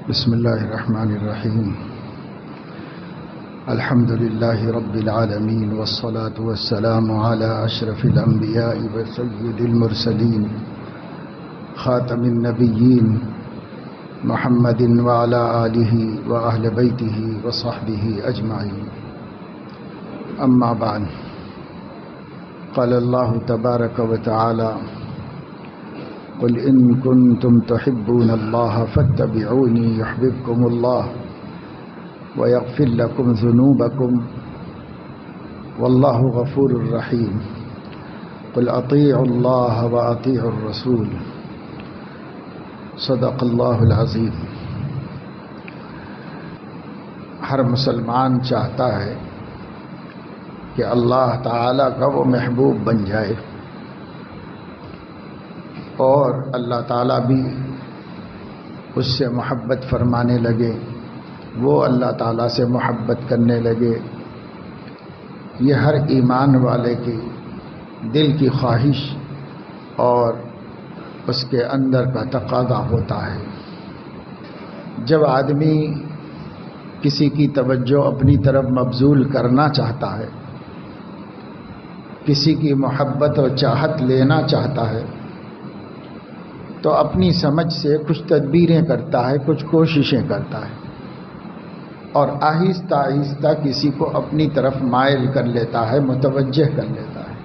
بسم الله الرحمن الرحيم. الحمد لله رب العالمين، والصلاة والسلام على أشرف الأنبياء وسيد المرسلين خاتم النبيين محمد وعلى آله وأهل بيته وصحبه أجمعين. أما بعد، قال الله تبارك وتعالى: قل إن كنتم تحبون الله فاتبعوني يحببكم الله ويغفر لكم ذنوبكم والله غفور رحيم. قل أطيعوا الله وأطيعوا الرسول. صدق اللہ العظیم. ہر مسلمان چاہتا ہے کہ اللہ تعالیٰ کا وہ محبوب بن جائے اور اللہ تعالیٰ بھی اس سے محبت فرمانے لگے، وہ اللہ تعالیٰ سے محبت کرنے لگے. یہ ہر ایمان والے کی دل کی خواہش اور اس کے اندر کا تقاضا ہوتا ہے. جب آدمی کسی کی توجہ اپنی طرف مبذول کرنا چاہتا ہے، کسی کی محبت اور چاہت لینا چاہتا ہے، تو اپنی سمجھ سے کچھ تدبیریں کرتا ہے، کچھ کوششیں کرتا ہے اور آہستہ آہستہ کسی کو اپنی طرف مائل کر لیتا ہے، متوجہ کر لیتا ہے.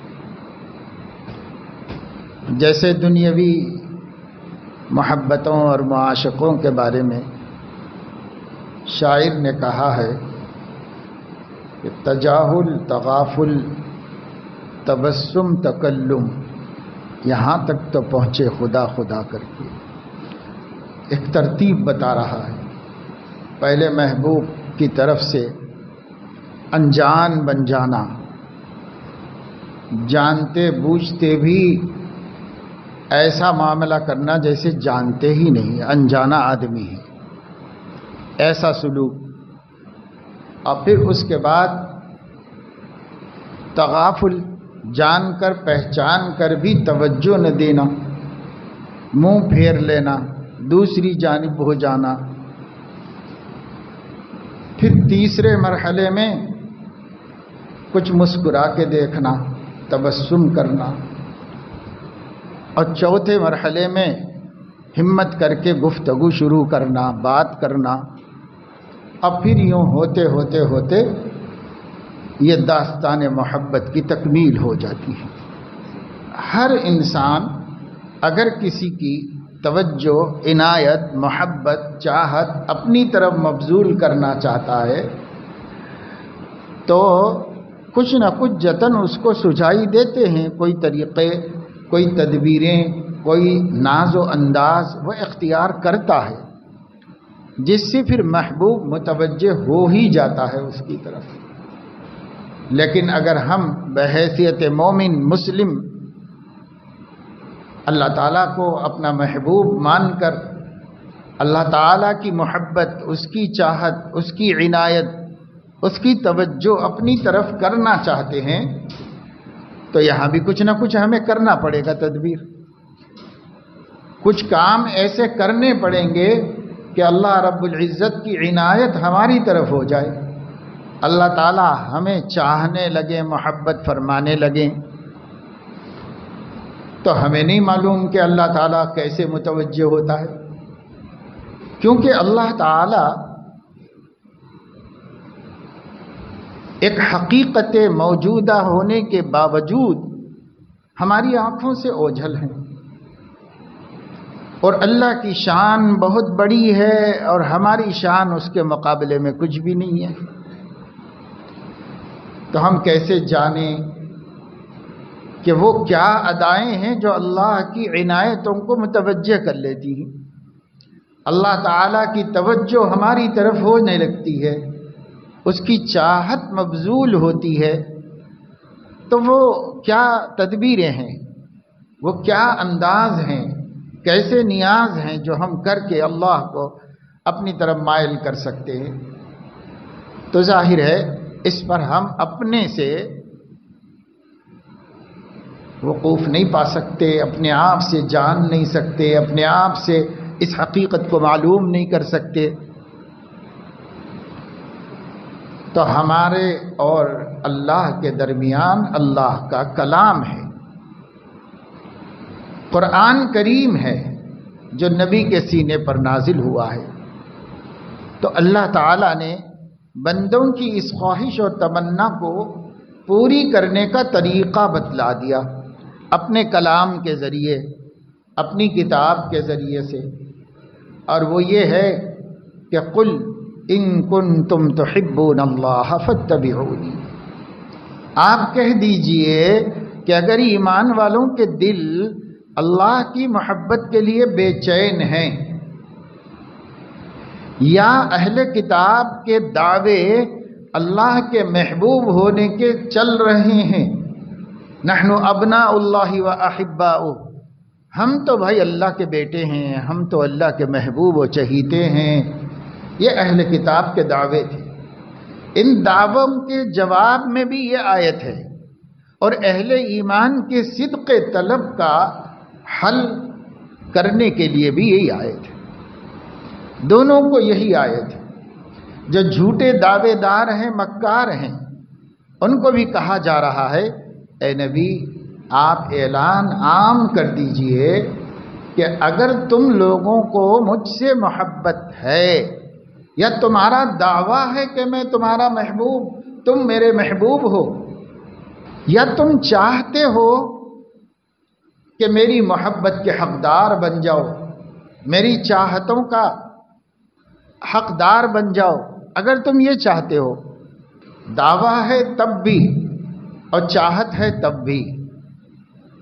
جیسے دنیاوی محبتوں اور معاشقوں کے بارے میں شاعر نے کہا ہے کہ تجاہل، تغافل، تبسم، تکلم، یہاں تک تو پہنچے خدا خدا کر کے. ایک ترتیب بتا رہا ہے. پہلے محبوب کی طرف سے انجان بن جانا، جانتے بوجھتے بھی ایسا معاملہ کرنا جیسے جانتے ہی نہیں، انجانا آدمی ہے، ایسا سلوک. اور پھر اس کے بعد تغافل، جان کر پہچان کر بھی توجہ نہ دینا، منہ پھیر لینا، دوسری جانب ہو جانا. پھر تیسرے مرحلے میں کچھ مسکرا کے دیکھنا، تبسم کرنا. اور چوتھے مرحلے میں ہمت کر کے گفتگو شروع کرنا، بات کرنا. اب پھر یوں ہوتے ہوتے ہوتے یہ داستان محبت کی تکمیل ہو جاتی ہے. ہر انسان اگر کسی کی توجہ، عنایت، محبت، چاہت اپنی طرف مبذول کرنا چاہتا ہے تو کچھ نہ کچھ جتن اس کو سجھائی دیتے ہیں، کوئی طریقے، کوئی تدبیریں، کوئی ناز و انداز وہ اختیار کرتا ہے، جس سے پھر محبوب متوجہ ہو ہی جاتا ہے اس کی طرف. لیکن اگر ہم بحیثیت مومن مسلم اللہ تعالیٰ کو اپنا محبوب مان کر اللہ تعالیٰ کی محبت، اس کی چاہت، اس کی عنایت، اس کی توجہ اپنی طرف کرنا چاہتے ہیں تو یہاں بھی کچھ نہ کچھ ہمیں کرنا پڑے گا تدبیر. کچھ کام ایسے کرنے پڑیں گے کہ اللہ رب العزت کی عنایت ہماری طرف ہو جائے، اللہ تعالیٰ ہمیں چاہنے لگے، محبت فرمانے لگیں. تو ہمیں نہیں معلوم کہ اللہ تعالیٰ کیسے متوجہ ہوتا ہے، کیونکہ اللہ تعالیٰ ایک حقیقت موجودہ ہونے کے باوجود ہماری آنکھوں سے اوجھل ہیں. اور اللہ کی شان بہت بڑی ہے اور ہماری شان اس کے مقابلے میں کچھ بھی نہیں ہے. تو ہم کیسے جانیں کہ وہ کیا ادائیں ہیں جو اللہ کی عنایتوں کو متوجہ کر لیتی ہیں، اللہ تعالیٰ کی توجہ ہماری طرف ہونے لگتی ہے، اس کی چاہت مبذول ہوتی ہے. تو وہ کیا تدبیریں ہیں، وہ کیا انداز ہیں، کیسے نیاز ہیں جو ہم کر کے اللہ کو اپنی طرف مائل کر سکتے ہیں. تو ظاہر ہے اس پر ہم اپنے سے وقوف نہیں پا سکتے، اپنے آپ سے جان نہیں سکتے، اپنے آپ سے اس حقیقت کو معلوم نہیں کر سکتے، تو ہمارے اور اللہ کے درمیان اللہ کا کلام ہے، قرآن کریم ہے جو نبی کے سینے پر نازل ہوا ہے۔ تو اللہ تعالیٰ نے بندوں کی اس خواہش اور تمنا کو پوری کرنے کا طریقہ بتلا دیا اپنے کلام کے ذریعے، اپنی کتاب کے ذریعے سے، اور وہ یہ ہے کہ قل ان کنتم تحبون اللہ فاتبعونی، آپ کہہ دیجئے کہ اگر ایمان والوں کے دل اللہ کی محبت کے لیے بے چین ہیں، یا اہل کتاب کے دعوے اللہ کے محبوب ہونے کے چل رہے ہیں، نحن ابناء اللہ و احباؤہ، ہم تو بھائی اللہ کے بیٹے ہیں، ہم تو اللہ کے محبوب و چہیتے ہیں، یہ اہل کتاب کے دعوے تھے۔ ان دعووں کے جواب میں بھی یہ آیت ہے، اور اہل ایمان کے صدق طلب کا حل کرنے کے لیے بھی یہی آیت ہے، دونوں کو یہی آیت ہے۔ جو جھوٹے دعوے دار ہیں، مکار ہیں، ان کو بھی کہا جا رہا ہے اے نبی آپ اعلان عام کر دیجئے کہ اگر تم لوگوں کو مجھ سے محبت ہے، یا تمہارا دعویٰ ہے کہ میں تمہارا محبوب، تم میرے محبوب ہو، یا تم چاہتے ہو کہ میری محبت کے حقدار بن جاؤ، میری چاہتوں کا حقدار بن جاؤ، اگر تم یہ چاہتے ہو، دعویٰ ہے تب بھی اور چاہت ہے تب بھی،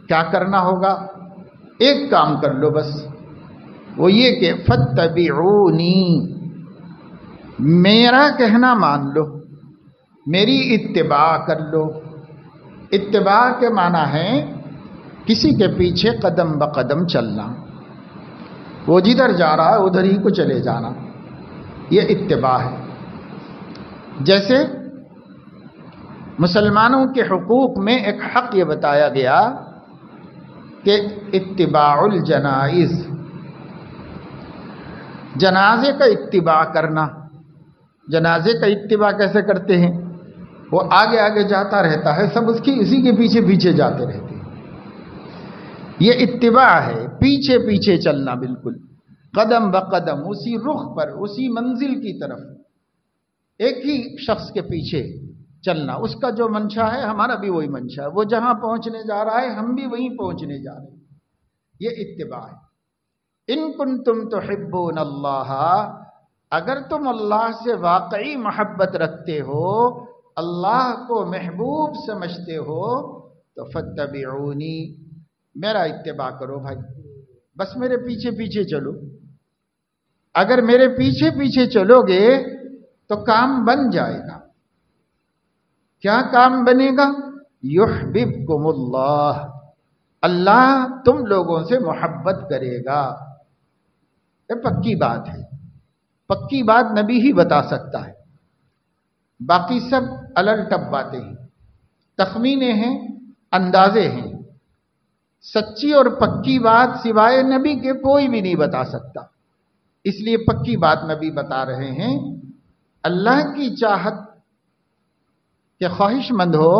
کیا کرنا ہوگا؟ ایک کام کر لو بس، وہ یہ کہ فاتبعونی، میرا کہنا مان لو، میری اتباع کر لو۔ اتباع کے معنی ہے کسی کے پیچھے قدم بقدم چلنا، وہ جدھر جا رہا ہے ادھر ہی کو چلے جانا، یہ اتباع ہے۔ جیسے مسلمانوں کے حقوق میں ایک حق یہ بتایا گیا کہ اتباع الجنائز، جنازے کا اتباع کرنا۔ جنازے کا اتباع کیسے کرتے ہیں؟ وہ آگے آگے جاتا رہتا ہے، سب اسی کے پیچھے پیچھے جاتے رہتے ہیں، یہ اتباع ہے، پیچھے پیچھے چلنا، بالکل قدم بقدم اسی رخ پر، اسی منزل کی طرف ایک ہی شخص کے پیچھے چلنا، اس کا جو منشا ہے ہمارا بھی وہی منشا ہے، وہ جہاں پہنچنے جا رہا ہے ہم بھی وہیں پہنچنے جا رہے ہیں، یہ اتباع ہے۔ ان کنتم تحبون اللہ، اگر تم اللہ سے واقعی محبت رکھتے ہو، اللہ کو محبوب سمجھتے ہو، تو فاتبعونی، میرا اتباع کرو بھائی، بس میرے پیچھے پیچھے چلو۔ اگر میرے پیچھے پیچھے چلو گے تو کام بن جائے گا۔ کیا کام بنے گا؟ یحببکم اللہ، اللہ تم لوگوں سے محبت کرے گا۔ یہ پکی بات ہے، پکی بات نبی ہی بتا سکتا ہے، باقی سب الل ٹپ باتیں ہیں، تخمینے ہیں، اندازے ہیں۔ سچی اور پکی بات سوائے نبی کے کوئی بھی نہیں بتا سکتا، اس لیے پکی بات نبی بتا رہے ہیں۔ اللہ کی چاہت کے خواہش مند ہو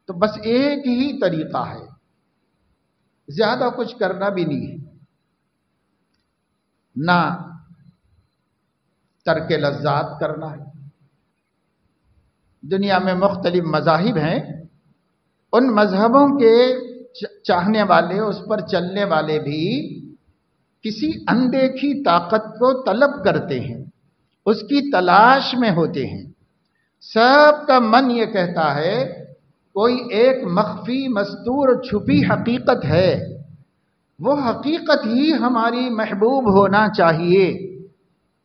تو بس ایک ہی طریقہ ہے، زیادہ کچھ کرنا بھی نہیں ہے، نہ ترک لذات کرنا ہے۔ دنیا میں مختلف مذاہب ہیں، ان مذہبوں کے چاہنے والے، اس پر چلنے والے بھی کسی اندیکھی طاقت کو طلب کرتے ہیں، اس کی تلاش میں ہوتے ہیں۔ سب کا من یہ کہتا ہے کوئی ایک مخفی مستور چھپی حقیقت ہے، وہ حقیقت ہی ہماری محبوب ہونا چاہیے۔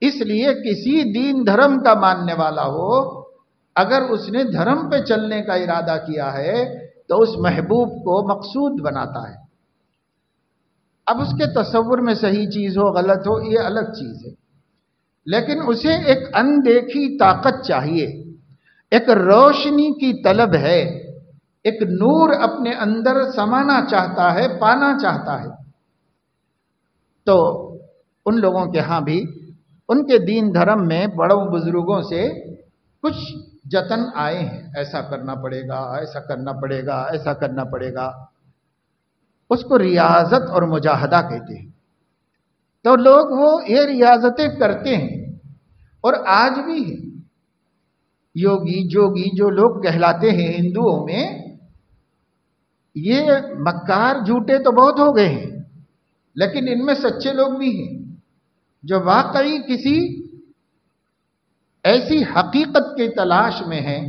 اس لیے کسی دین دھرم کا ماننے والا ہو، اگر اس نے دھرم پہ چلنے کا ارادہ کیا ہے تو اس محبوب کو مقصود بناتا ہے۔ اب اس کے تصور میں صحیح چیز ہو غلط ہو یہ الگ چیز ہے، لیکن اسے ایک اندیکھی طاقت چاہیے، ایک روشنی کی طلب ہے، ایک نور اپنے اندر سمانا چاہتا ہے، پانا چاہتا ہے۔ تو ان لوگوں کے ہاں بھی ان کے دین دھرم میں بڑوں بزرگوں سے کچھ جتن آئے ہیں، ایسا کرنا پڑے گا، ایسا کرنا پڑے گا، ایسا کرنا پڑے گا. اس کو ریاضت اور مجاہدہ کہتے ہیں. تو لوگ وہ یہ ریاضتیں کرتے ہیں، اور آج بھی یوگی جوگی جو لوگ کہلاتے ہیں ہندوؤں میں، یہ مکار جھوٹے تو بہت ہو گئے ہیں، لیکن ان میں سچے لوگ بھی ہیں جو واقعی کسی ایسی حقیقت کی تلاش میں ہیں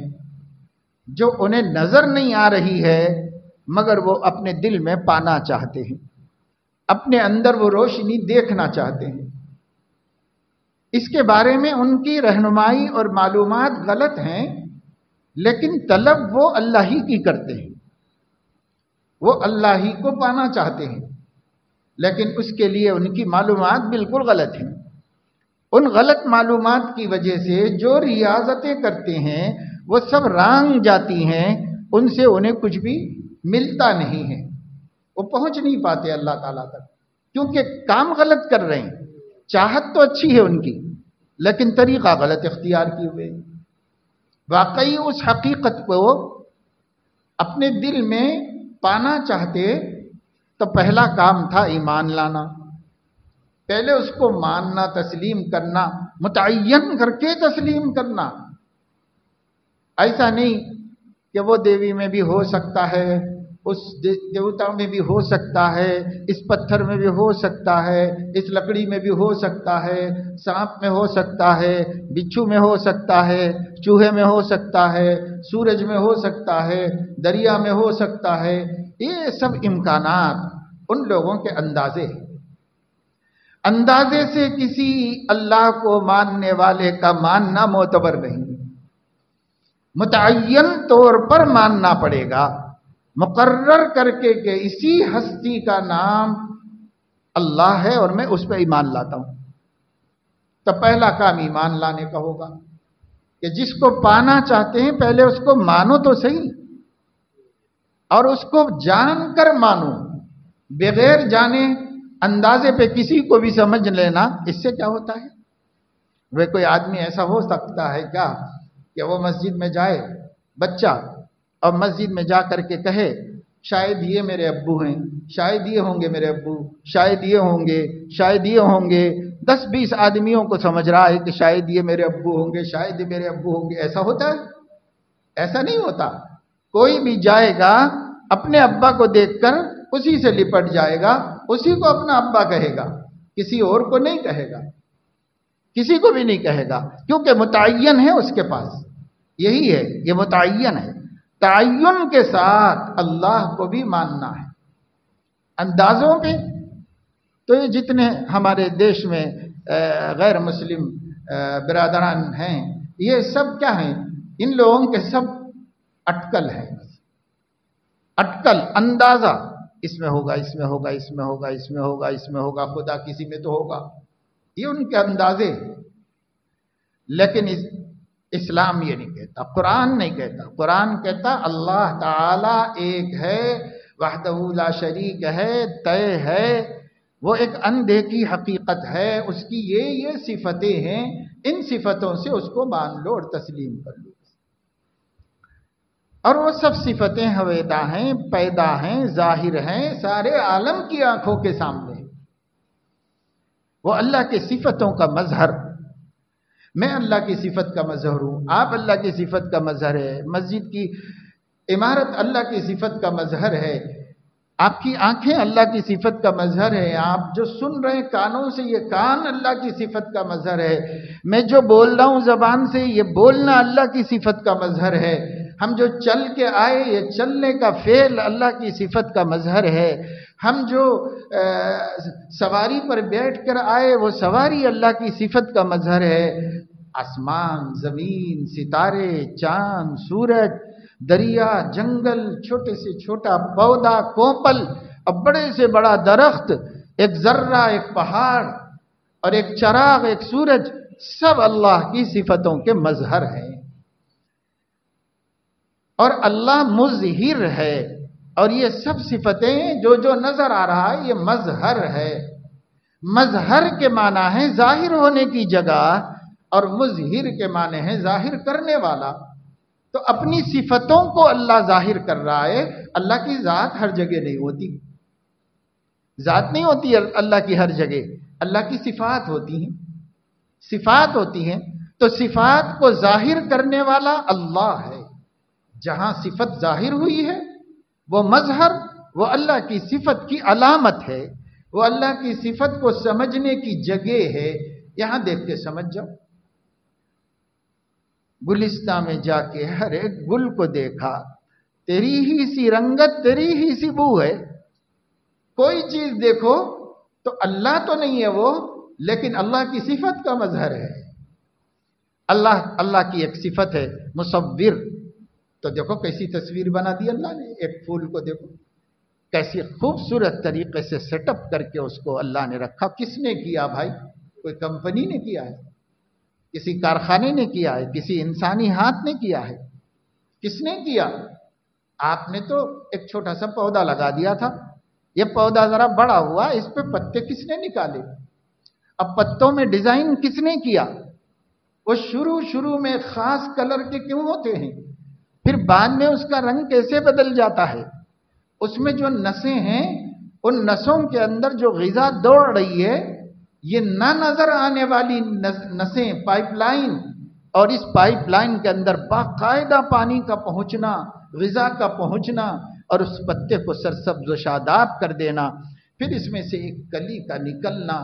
جو انہیں نظر نہیں آ رہی ہے، مگر وہ اپنے دل میں پانا چاہتے ہیں، اپنے اندر وہ روشنی دیکھنا چاہتے ہیں. اس کے بارے میں ان کی رہنمائی اور معلومات غلط ہیں، لیکن طلب وہ اللہ ہی کی کرتے ہیں، وہ اللہ ہی کو پانا چاہتے ہیں، لیکن اس کے لیے ان کی معلومات بالکل غلط ہیں. ان غلط معلومات کی وجہ سے جو ریاضتیں کرتے ہیں وہ سب رانگ جاتی ہیں، ان سے انہیں کچھ بھی ملتا نہیں ہے، وہ پہنچ نہیں پاتے اللہ تعالیٰ تک، کیونکہ کام غلط کر رہے ہیں. چاہت تو اچھی ہے ان کی، لیکن طریقہ غلط اختیار کیے ہوئے. واقعی اس حقیقت کو اپنے دل میں پانا چاہتے تو پہلا کام تھا ایمان لانا. پہلے اس کو ماننا، تسلیم کرنا، متعین کر کے تسلیم کرنا. ایسا نہیں کہ وہ دیوی میں بھی ہو سکتا ہے، اس دیوتا میں بھی ہو سکتا ہے، اس پتھر میں بھی ہو سکتا ہے، اس لکڑی میں بھی ہو سکتا ہے، سانپ میں ہو سکتا ہے، بچھو میں ہو سکتا ہے، چوہے میں ہو سکتا ہے، سورج میں ہو سکتا ہے، دریا میں ہو سکتا ہے. یہ سب امکانات ان لوگوں کے اندازے سے کسی اللہ کو ماننے والے کا ماننا معتبر نہیں. متعین طور پر ماننا پڑے گا، مقرر کر کے کہ اسی ہستی کا نام اللہ ہے اور میں اس پہ ایمان لاتا ہوں. تو پہلا کام ایمان لانے کا ہوگا کہ جس کو پانا چاہتے ہیں پہلے اس کو مانو تو صحیح، اور اس کو جان کر مانو. بغیر جانے اندازے پہ کسی کو بھی سمجھ لینا، اس سے کیا ہوتا ہے؟ وہ کوئی آدمی ایسا ہو سکتا ہے کیا کہ وہ مسجد میں جائے بچہ، اور مسجد میں جا کر کے کہے شاید یہ میرے ابو ہیں، شاید یہ ہوں گے میرے ابو، شاید یہ ہوں گے، شاید یہ ہوں گے. 10-20 آدمیوں کو سمجھ رہا ہے کہ شاید یہ میرے ابو ہوں گے، شاید یہ میرے ابو ہوں گے. ایسا ہوتا ہے؟ ایسا نہیں ہوتا. کوئی بھی جائے گا اپنے ابا کو دیکھ کر اسی سے لپٹ جائے گا، اسی کو اپنا ابا کہے گا، کسی اور کو نہیں کہے گا، کسی کو بھی نہیں کہے گا، کیونکہ متعین ہے اس کے پاس. یہی ہے، یہ متعین ہے. تعین کے ساتھ اللہ کو بھی ماننا ہے. اندازوں پہ تو یہ جتنے ہمارے دیش میں غیر مسلم برادران ہیں، یہ سب کیا ہیں؟ ان لوگوں کے سب اٹکل ہیں. اٹکل، اندازہ، اس میں ہوگا، اس میں ہوگا، اس میں ہوگا، اس میں ہوگا، اس میں ہوگا، خدا کسی میں تو ہوگا. یہ ان کے اندازے. لیکن اسلام یہ نہیں کہتا، قرآن نہیں کہتا. قرآن کہتا اللہ تعالی ایک ہے، وحدہ لا شریک ہے، طے ہے، وہ ایک اندیکھی حقیقت ہے، اس کی یہ صفتیں ہیں، ان صفتوں سے اس کو مان لو اور تسلیم کر لو. اور وہ سب صفتیں ہویدا ہیں، پیدا ہیں، ظاہر ہیں، سارے عالم کی آنکھوں کے سامنے. وہ اللہ کی صفتوں کا مظہر. میں اللہ کی صفت کا مظہر ہوں، آپ اللہ کی صفت کا مظہر ہے. مسجد کی عمارت اللہ کی صفت کا مظہر ہے. آپ کی آنکھیں اللہ کی صفت کا مظہر ہے. آپ جو سن رہے ہیں کانوں سے، یہ کان اللہ کی صفت کا مظہر ہے. میں جو بول رہا ہوں زبان سے، یہ بولنا اللہ کی صفت کا مظہر ہے. ہم جو چل کے آئے، یہ چلنے کا فعل اللہ کی صفت کا مظہر ہے. ہم جو سواری پر بیٹھ کر آئے، وہ سواری اللہ کی صفت کا مظہر ہے. آسمان، زمین، ستارے، چاند، سورج، دریا، جنگل، چھوٹے سے چھوٹا پودا، کوپل، اور بڑے سے بڑا درخت، ایک ذرہ، ایک پہاڑ، اور ایک چراغ، ایک سورج، سب اللہ کی صفتوں کے مظہر ہیں. اور اللہ مظہر ہے، اور یہ سب صفتیں جو نظر آ رہا ہے یہ مظہر ہے. مظہر کے معنی ہے ظاہر ہونے کی جگہ، اور مظہر کے معنی ہے ظاہر کرنے والا۔ تو اپنی صفتوں کو اللہ ظاہر کر رہا ہے۔ اللہ کی ذات ہر جگہ نہیں ہوتی، ذات نہیں ہوتی اللہ کی ہر جگہ، اللہ کی صفات ہوتی ہیں، صفات ہوتی ہیں۔ تو صفات کو ظاہر کرنے والا اللہ ہے۔ جہاں صفت ظاہر ہوئی ہے وہ مظہر، وہ اللہ کی صفت کی علامت ہے، وہ اللہ کی صفت کو سمجھنے کی جگہ ہے۔ یہاں دیکھ کے سمجھ جاؤ۔ گلستان میں جا کے ہر ایک گل کو دیکھا، تیری ہی سی رنگت، تیری ہی سی بو ہے۔ کوئی چیز دیکھو تو اللہ تو نہیں ہے وہ، لیکن اللہ کی صفت کا مظہر ہے۔ اللہ کی ایک صفت ہے مصور۔ تو دیکھو کیسی تصویر بنا دی اللہ نے، ایک پھول کو دیکھو کیسی خوبصورت طریقے سے سیٹ اپ کر کے اس کو اللہ نے رکھا۔ کس نے کیا بھائی؟ کوئی کمپنی نے کیا ہے، کسی کارخانے نے کیا ہے، کسی انسانی ہاتھ نے کیا ہے؟ کس نے کیا؟ آپ نے تو ایک چھوٹا سا پودا لگا دیا تھا، یہ پودا ذرا بڑا ہوا، اس پہ پتے کس نے نکالے؟ اب پتوں میں ڈیزائن کس نے کیا؟ وہ شروع میں خاص کلر کے کیوں ہوتے ہیں؟ پھر بعد میں اس کا رنگ کیسے بدل جاتا ہے؟ اس میں جو نسیں ہیں، ان نسوں کے اندر جو غذا دوڑ رہی ہے، یہ نہ نظر آنے والی نسیں، پائپ لائن، اور اس پائپ لائن کے اندر باقاعدہ پانی کا پہنچنا، غذا کا پہنچنا، اور اس پتے کو سرسبز و شاداب کر دینا، پھر اس میں سے ایک کلی کا نکلنا،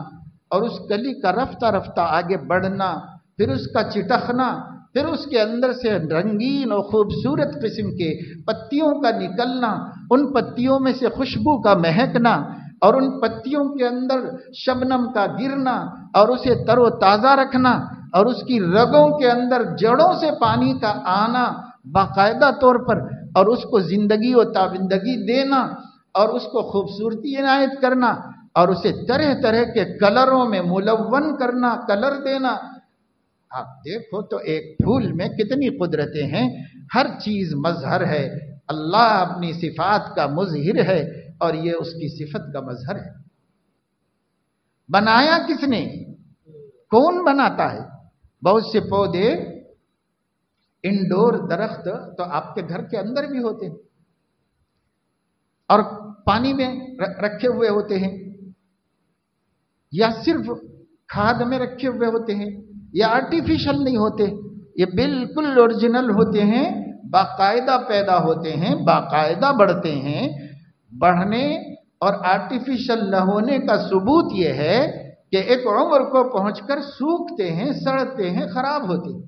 اور اس کلی کا رفتہ رفتہ آگے بڑھنا، پھر اس کا چٹکنا، پھر اس کے اندر سے رنگین اور خوبصورت قسم کے پتیوں کا نکلنا، ان پتیوں میں سے خوشبو کا مہکنا، اور ان پتیوں کے اندر شبنم کا گرنا، اور اسے تر و تازہ رکھنا، اور اس کی رگوں کے اندر جڑوں سے پانی کا آنا باقاعدہ طور پر، اور اس کو زندگی و تابندگی دینا، اور اس کو خوبصورتی عنایت کرنا، اور اسے طرح طرح کے کلروں میں ملون کرنا، کلر دینا۔ آپ دیکھو تو ایک پھول میں کتنی قدرتیں ہیں، ہر چیز مظہر ہے۔ اللہ اپنی صفات کا مظہر ہے، اور یہ اس کی صفت کا مظہر ہے۔ بنایا کس نے؟ کون بناتا ہے؟ بہت سے پودے، انڈور درخت تو آپ کے گھر کے اندر بھی ہوتے ہیں، اور پانی میں رکھے ہوئے ہوتے ہیں، یا صرف کھاد میں رکھے ہوئے ہوتے ہیں، یا آرٹیفیشل نہیں ہوتے، یہ بالکل اوریجنل ہوتے ہیں، باقاعدہ پیدا ہوتے ہیں، باقاعدہ بڑھتے ہیں۔ بڑھنے اور آرٹیفیشل نہ ہونے کا ثبوت یہ ہے کہ ایک عمر کو پہنچ کر سوکھتے ہیں، سڑتے ہیں، خراب ہوتے ہیں۔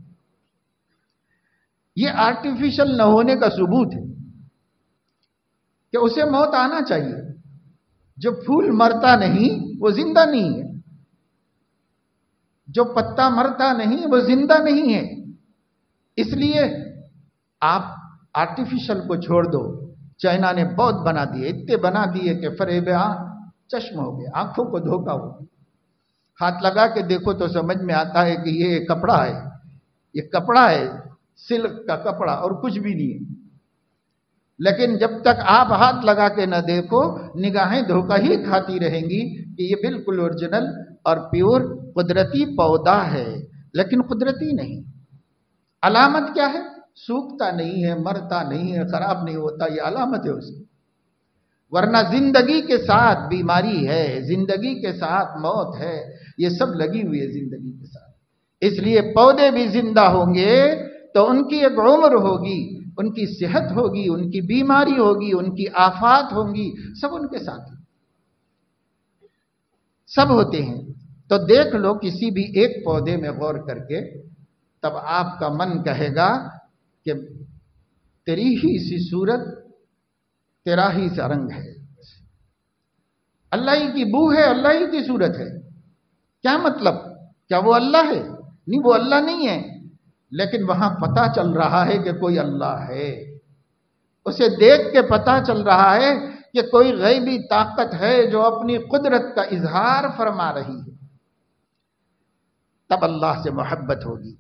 یہ آرٹیفیشل نہ ہونے کا ثبوت ہے کہ اسے موت آنا چاہیے۔ جو پھول مرتا نہیں وہ زندہ نہیں ہے، جو پتا مرتا نہیں وہ زندہ نہیں ہے۔ اس لیے آپ آرٹیفیشل کو چھوڑ دو۔ چائنا نے بہت بنا دیے، اتنے بنا دیے کہ فریب چشم ہو گئے، آنکھوں کو دھوکا ہو۔ ہاتھ لگا کے دیکھو تو سمجھ میں آتا ہے کہ یہ کپڑا ہے، یہ کپڑا ہے، سلک کا کپڑا، اور کچھ بھی نہیں ہے۔ لیکن جب تک آپ ہاتھ لگا کے نہ دیکھو، نگاہیں دھوکا ہی کھاتی رہیں گی کہ یہ بالکل اوریجنل اور پیور قدرتی پودا ہے، لیکن قدرتی نہیں۔ علامت کیا ہے؟ سوکھتا نہیں ہے، مرتا نہیں ہے، خراب نہیں ہوتا، یہ علامت ہے اس کی۔ ورنہ زندگی کے ساتھ بیماری ہے، زندگی کے ساتھ موت ہے، یہ سب لگی ہوئی ہے زندگی کے ساتھ۔ اس لیے پودے بھی زندہ ہوں گے تو ان کی ایک عمر ہوگی، ان کی صحت ہوگی، ان کی بیماری ہوگی، ان کی آفات ہوں گی، سب ان کے ساتھ سب ہوتے ہیں۔ تو دیکھ لو کسی بھی ایک پودے میں غور کر کے، تب آپ کا من کہے گا کہ تیری ہی سی صورت، تیرا ہی سا رنگ ہے، اللہ ہی کی بو ہے، اللہ ہی کی صورت ہے۔ کیا مطلب؟ کیا وہ اللہ ہے؟ نہیں، وہ اللہ نہیں ہے، لیکن وہاں پتا چل رہا ہے کہ کوئی اللہ ہے۔ اسے دیکھ کے پتا چل رہا ہے کہ کوئی غیبی طاقت ہے جو اپنی قدرت کا اظہار فرما رہی ہے۔ تب اللہ سے محبت ہوگی۔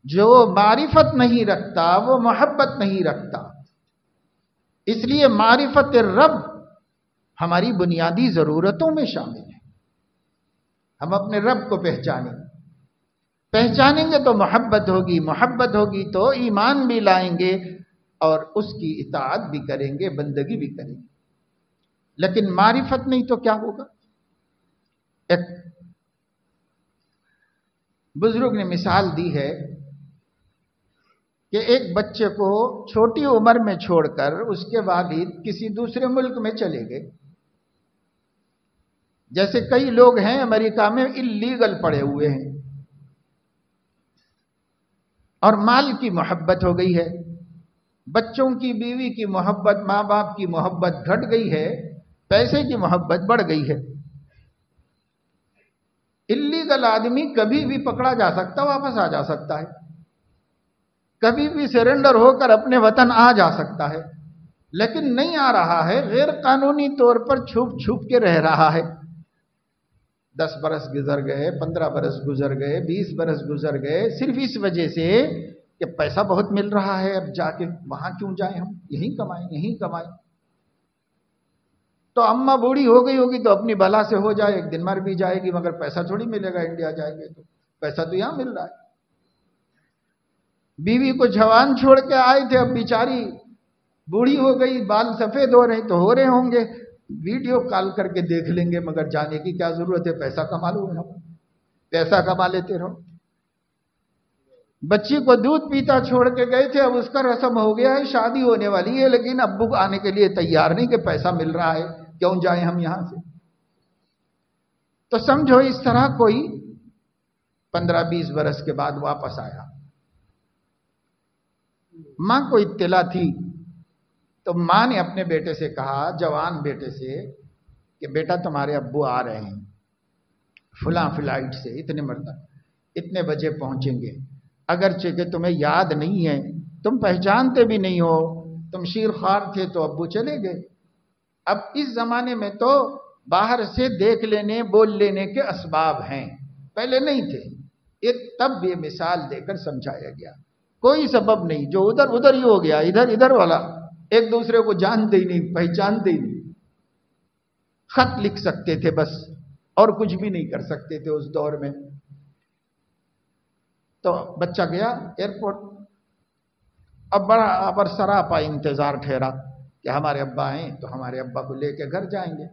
جو معرفت نہیں رکھتا وہ محبت نہیں رکھتا۔ اس لیے معرفت رب ہماری بنیادی ضرورتوں میں شامل ہے۔ ہم اپنے رب کو پہچانیں گے. پہچانیں گے تو محبت ہوگی، محبت ہوگی تو ایمان بھی لائیں گے اور اس کی اطاعت بھی کریں گے، بندگی بھی کریں گے. لیکن معرفت نہیں تو کیا ہوگا؟ ایک بزرگ نے مثال دی ہے کہ ایک بچے کو چھوٹی عمر میں چھوڑ کر اس کے والد کسی دوسرے ملک میں چلے گئے. جیسے کئی لوگ ہیں امریکہ میں اللیگل پڑے ہوئے ہیں اور مال کی محبت ہو گئی ہے، بچوں کی، بیوی کی محبت، ماں باپ کی محبت گھٹ گئی ہے، پیسے کی محبت بڑھ گئی ہے. اللیگل آدمی کبھی بھی پکڑا جا سکتا، واپس آ جا سکتا ہے، کبھی بھی سرنڈر ہو کر اپنے وطن آ جا سکتا ہے. لیکن نہیں آ رہا ہے، غیر قانونی طور پر چھپ چھپ کے رہ رہا ہے. 10 برس گزر گئے، 15 برس گزر گئے، 20 برس گزر گئے، صرف اس وجہ سے کہ پیسہ بہت مل رہا ہے، اب جا کے وہاں کیوں جائیں، ہم یہیں کمائیں، یہیں کمائیں. تو اماں بوڑھی ہو گئی ہوگی تو اپنی بلا سے ہو جائے، ایک دن مر بھی جائے گی، مگر پیسہ تھوڑی ملے گا. انڈیا جائیں گے تو پیسہ تو یہاں مل رہا ہے. بیوی کو جوان چھوڑ کے آئے تھے، اب بیچاری بوڑھی ہو گئی، بال سفید ہو رہے تو ہو رہے ہوں گے، ویڈیو کال کر کے دیکھ لیں گے، مگر جانے کی کیا ضرورت ہے، پیسہ کما لو، پیسہ کما لیتے رہو. بچی کو دودھ پیتا چھوڑ کے گئے تھے، اب اس کا رسم ہو گیا ہے، شادی ہونے والی ہے، لیکن ابو آنے کے لیے تیار نہیں کہ پیسہ مل رہا ہے، کیوں جائیں ہم یہاں سے. تو سمجھو اس طرح کوئی 15-20 برس کے بعد واپس آیا. ماں کو اطلاع تھی تو ماں نے اپنے بیٹے سے کہا، جوان بیٹے سے، کہ بیٹا تمہارے ابو آ رہے ہیں فلاں فلائٹ سے، اتنے مرتبہ اتنے بجے پہنچیں گے. اگرچہ کہ تمہیں یاد نہیں ہے، تم پہچانتے بھی نہیں ہو، تم شیر خوار تھے تو ابو چلے گئے. اب اس زمانے میں تو باہر سے دیکھ لینے، بول لینے کے اسباب ہیں، پہلے نہیں تھے. تب یہ مثال دے کر سمجھایا گیا. کوئی سبب نہیں، جو ادھر ادھر ہی ہو گیا، ادھر ادھر والا، ایک دوسرے کو جانتے ہی نہیں، پہچانتے ہی نہیں. خط لکھ سکتے تھے بس، اور کچھ بھی نہیں کر سکتے تھے اس دور میں. تو بچہ گیا ایئرپورٹ، اب بڑا ابر سراپا انتظار ٹھہرا کہ ہمارے ابا آئیں تو ہمارے ابا کو لے کے گھر جائیں گے.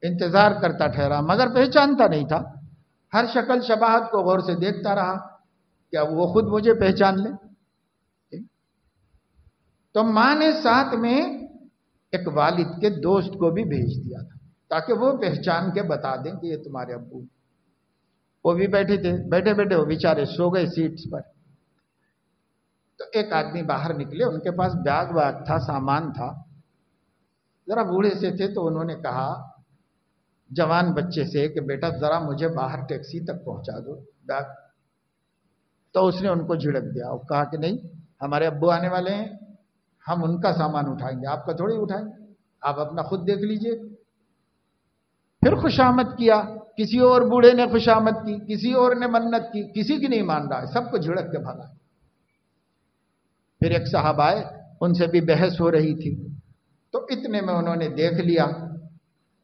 انتظار کرتا ٹھہرا مگر پہچانتا نہیں تھا. ہر شکل شباہت کو غور سے دیکھتا رہا کہ اب وہ خود مجھے پہچان لیں. تو ماں نے ساتھ میں ایک والد کے دوست کو بھی بھیج دیا تھا تاکہ وہ پہچان کے بتا دیں کہ یہ تمہارے ابو. وہ بھی بیٹھے تھے، بیٹھے بیٹھے وہ بیچارے سو گئے سیٹس پر. تو ایک آدمی باہر نکلے، ان کے پاس بیگ واگ تھا، سامان تھا، ذرا بوڑھے سے تھے، تو انہوں نے کہا جوان بچے سے کہ بیٹا ذرا مجھے باہر ٹیکسی تک پہنچا دو بیگ. تو اس نے ان کو جھڑک دیا اور کہا کہ نہیں، ہمارے ابو آنے والے ہیں، ہم ان کا سامان اٹھائیں گے، آپ کا تھوڑی اٹھائیں گے، آپ اپنا خود دیکھ لیجئے. پھر خوشامد کیا، کسی اور بوڑھے نے خوشامد کی، کسی اور نے منت کی، کسی کی نہیں مان رہا ہے، سب کو جھڑک کے بھگا. پھر ایک صاحب آئے، ان سے بھی بحث ہو رہی تھی، تو اتنے میں انہوں نے دیکھ لیا،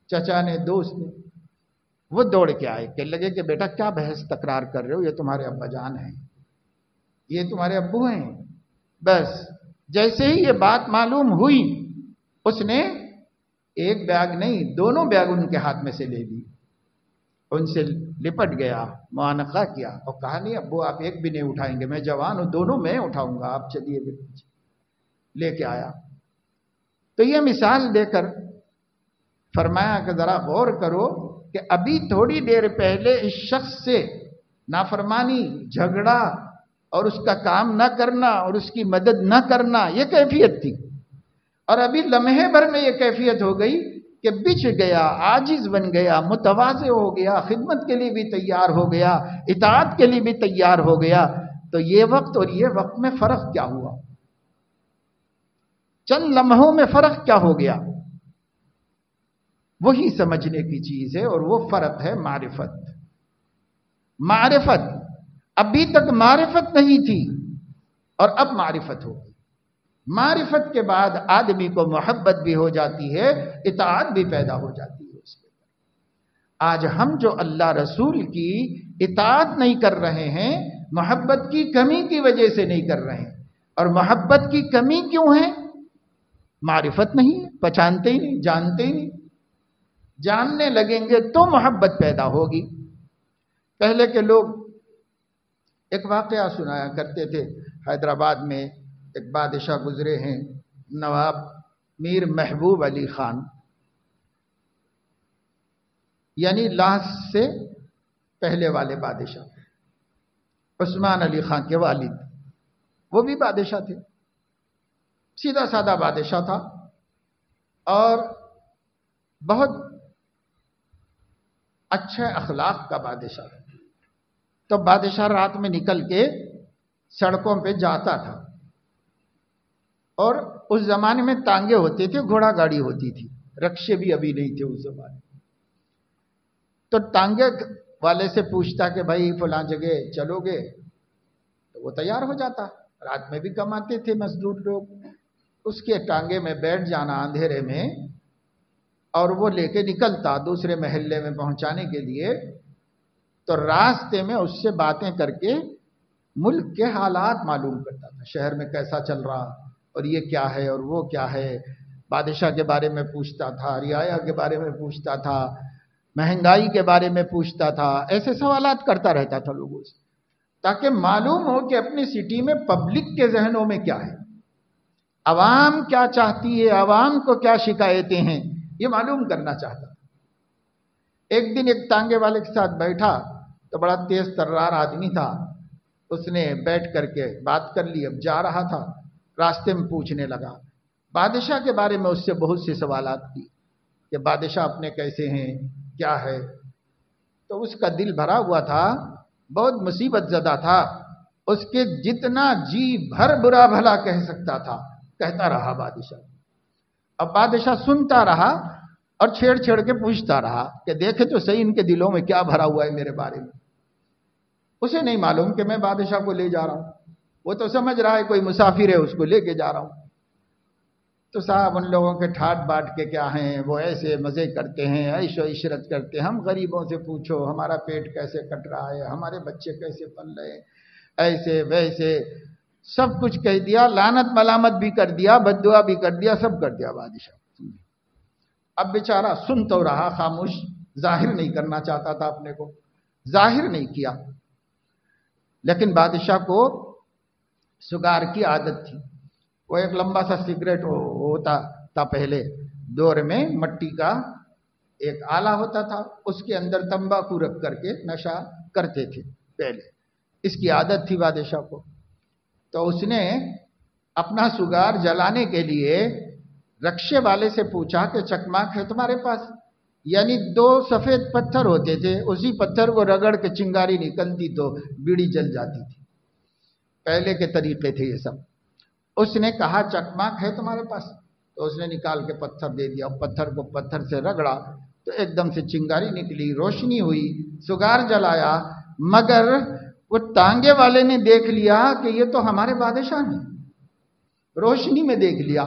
چچا نے، دوست نے، وہ دوڑ کے آئے، کہنے لگے کہ بیٹا کیا بحث تکرار کر رہے ہو، یہ تمہارے ابا جان ہیں، یہ تمہارے ابو ہیں. بس جیسے ہی یہ بات معلوم ہوئی، اس نے ایک بیگ نہیں، دونوں بیگ ان کے ہاتھ میں سے لے لی، ان سے لپٹ گیا، معانقہ کیا اور کہا نہیں ابو آپ ایک بھی نہیں اٹھائیں گے، میں جوان ہوں، دونوں میں اٹھاؤں گا، آپ چلیے. لے کے آیا. تو یہ مثال دے کر فرمایا کہ ذرا غور کرو کہ ابھی تھوڑی دیر پہلے اس شخص سے نافرمانی، جھگڑا اور اس کا کام نہ کرنا اور اس کی مدد نہ کرنا، یہ کیفیت تھی، اور ابھی لمحے بھر میں یہ کیفیت ہو گئی کہ بچ گیا، عاجز بن گیا، متواضع ہو گیا، خدمت کے لیے بھی تیار ہو گیا، اطاعت کے لیے بھی تیار ہو گیا. تو یہ وقت اور یہ وقت میں فرق کیا ہوا؟ چند لمحوں میں فرق کیا ہو گیا؟ وہی سمجھنے کی چیز ہے، اور وہ فرق ہے معرفت. معرفت، ابھی تک معرفت نہیں تھی اور اب معرفت ہو گئی. معرفت کے بعد آدمی کو محبت بھی ہو جاتی ہے، اطاعت بھی پیدا ہو جاتی ہے اس کے. آج ہم جو اللہ رسول کی اطاعت نہیں کر رہے ہیں، محبت کی کمی کی وجہ سے نہیں کر رہے ہیں۔ اور محبت کی کمی کیوں ہے؟ معرفت نہیں ہے، پہچانتے ہی نہیں، جانتے ہی نہیں۔ جاننے لگیں گے تو محبت پیدا ہوگی۔ پہلے کے لوگ ایک واقعہ سنایا کرتے تھے، حیدرآباد میں ایک بادشاہ گزرے ہیں، نواب میر محبوب علی خان، یعنی لاس سے پہلے والے بادشاہ، عثمان علی خان کے والد، وہ بھی بادشاہ تھے، سیدھا سادہ بادشاہ تھا اور بہت اچھے اخلاق کا بادشاہ تھا۔ تو بادشاہ رات میں نکل کے سڑکوں پہ جاتا تھا، اور اس زمانے میں تانگے ہوتے تھے، گھوڑا گاڑی ہوتی تھی، رکشے بھی ابھی نہیں تھے اس زمانے میں۔ تو ٹانگے والے سے پوچھتا کہ بھائی فلاں جگہ چلو گے، تو وہ تیار ہو جاتا۔ رات میں بھی کماتے تھے مزدور لوگ، اس کے ٹانگے میں بیٹھ جانا اندھیرے میں، اور وہ لے کے نکلتا دوسرے محلے میں پہنچانے کے لیے۔ تو راستے میں اس سے باتیں کر کے ملک کے حالات معلوم کرتا تھا، شہر میں کیسا چل رہا، اور یہ کیا ہے اور وہ کیا ہے۔ بادشاہ کے بارے میں پوچھتا تھا، رعایا کے بارے میں پوچھتا تھا، مہنگائی کے بارے میں پوچھتا تھا، ایسے سوالات کرتا رہتا تھا لوگوں سے، تاکہ معلوم ہو کہ اپنی سٹی میں پبلک کے ذہنوں میں کیا ہے، عوام کیا چاہتی ہے، عوام کو کیا شکایتیں ہیں، یہ معلوم کرنا چاہتا تھا۔ ایک دن ایک تانگے والے کے ساتھ بیٹھا تو بڑا تیز ترار آدمی تھا، اس نے بیٹھ کر کے بات کر لی۔ اب جا رہا تھا، راستے میں پوچھنے لگا بادشاہ کے بارے میں، اس سے بہت سے سوالات کی کہ بادشاہ اپنے کیسے ہیں، کیا ہے۔ تو اس کا دل بھرا ہوا تھا، بہت مصیبت زدہ تھا، اس کے جتنا جی بھر برا بھلا کہہ سکتا تھا کہتا رہا بادشاہ۔ اب بادشاہ سنتا رہا اور چھیڑ چھیڑ کے پوچھتا رہا کہ دیکھے تو صحیح ان کے دلوں میں کیا بھرا ہوا ہے میرے بارے میں۔ اسے نہیں معلوم کہ میں بادشاہ کو لے جا رہا ہوں، وہ تو سمجھ رہا ہے کوئی مسافر ہے اس کو لے کے جا رہا ہوں۔ تو صاحب ان لوگوں کے ٹھاٹ باٹ کے کیا ہیں، وہ ایسے مزے کرتے ہیں، عیش و عشرت کرتے ہیں، ہم غریبوں سے پوچھو ہمارا پیٹ کیسے کٹ رہا ہے، ہمارے بچے کیسے پل رہے ہیں، ایسے ویسے سب کچھ کہہ دیا، لعنت ملامت بھی کر دیا، بد دعا بھی کر دیا، سب کر دیا بادشاہ۔ اب بیچارہ سن تو رہا، خاموش، ظاہر نہیں کرنا چاہتا تھا اپنے کو، ظاہر نہیں کیا۔ لیکن بادشاہ کو سگار کی عادت تھی، وہ ایک لمبا سا سگریٹ ہوتا تھا پہلے دور میں، مٹی کا ایک آلہ ہوتا تھا، اس کے اندر تمباکو رکھ کر کے نشہ کرتے تھے پہلے، اس کی عادت تھی بادشاہ کو۔ تو اس نے اپنا سگار جلانے کے لیے رکشے والے سے پوچھا کہ چکماک ہے تمہارے پاس؟ یعنی 2 سفید پتھر ہوتے تھے، اسی پتھر کو رگڑ کے چنگاری نکلتی تو بیڑی جل جاتی تھی، پہلے کے طریقے تھے یہ سب۔ اس نے کہا چکماک ہے تمہارے پاس؟ تو اس نے نکال کے پتھر دے دیا، پتھر کو پتھر سے رگڑا تو ایک دم سے چنگاری نکلی، روشنی ہوئی، سگار جلایا۔ مگر وہ ٹانگے والے نے دیکھ لیا کہ یہ تو ہمارے بادشاہ ہیں، روشنی میں دیکھ لیا،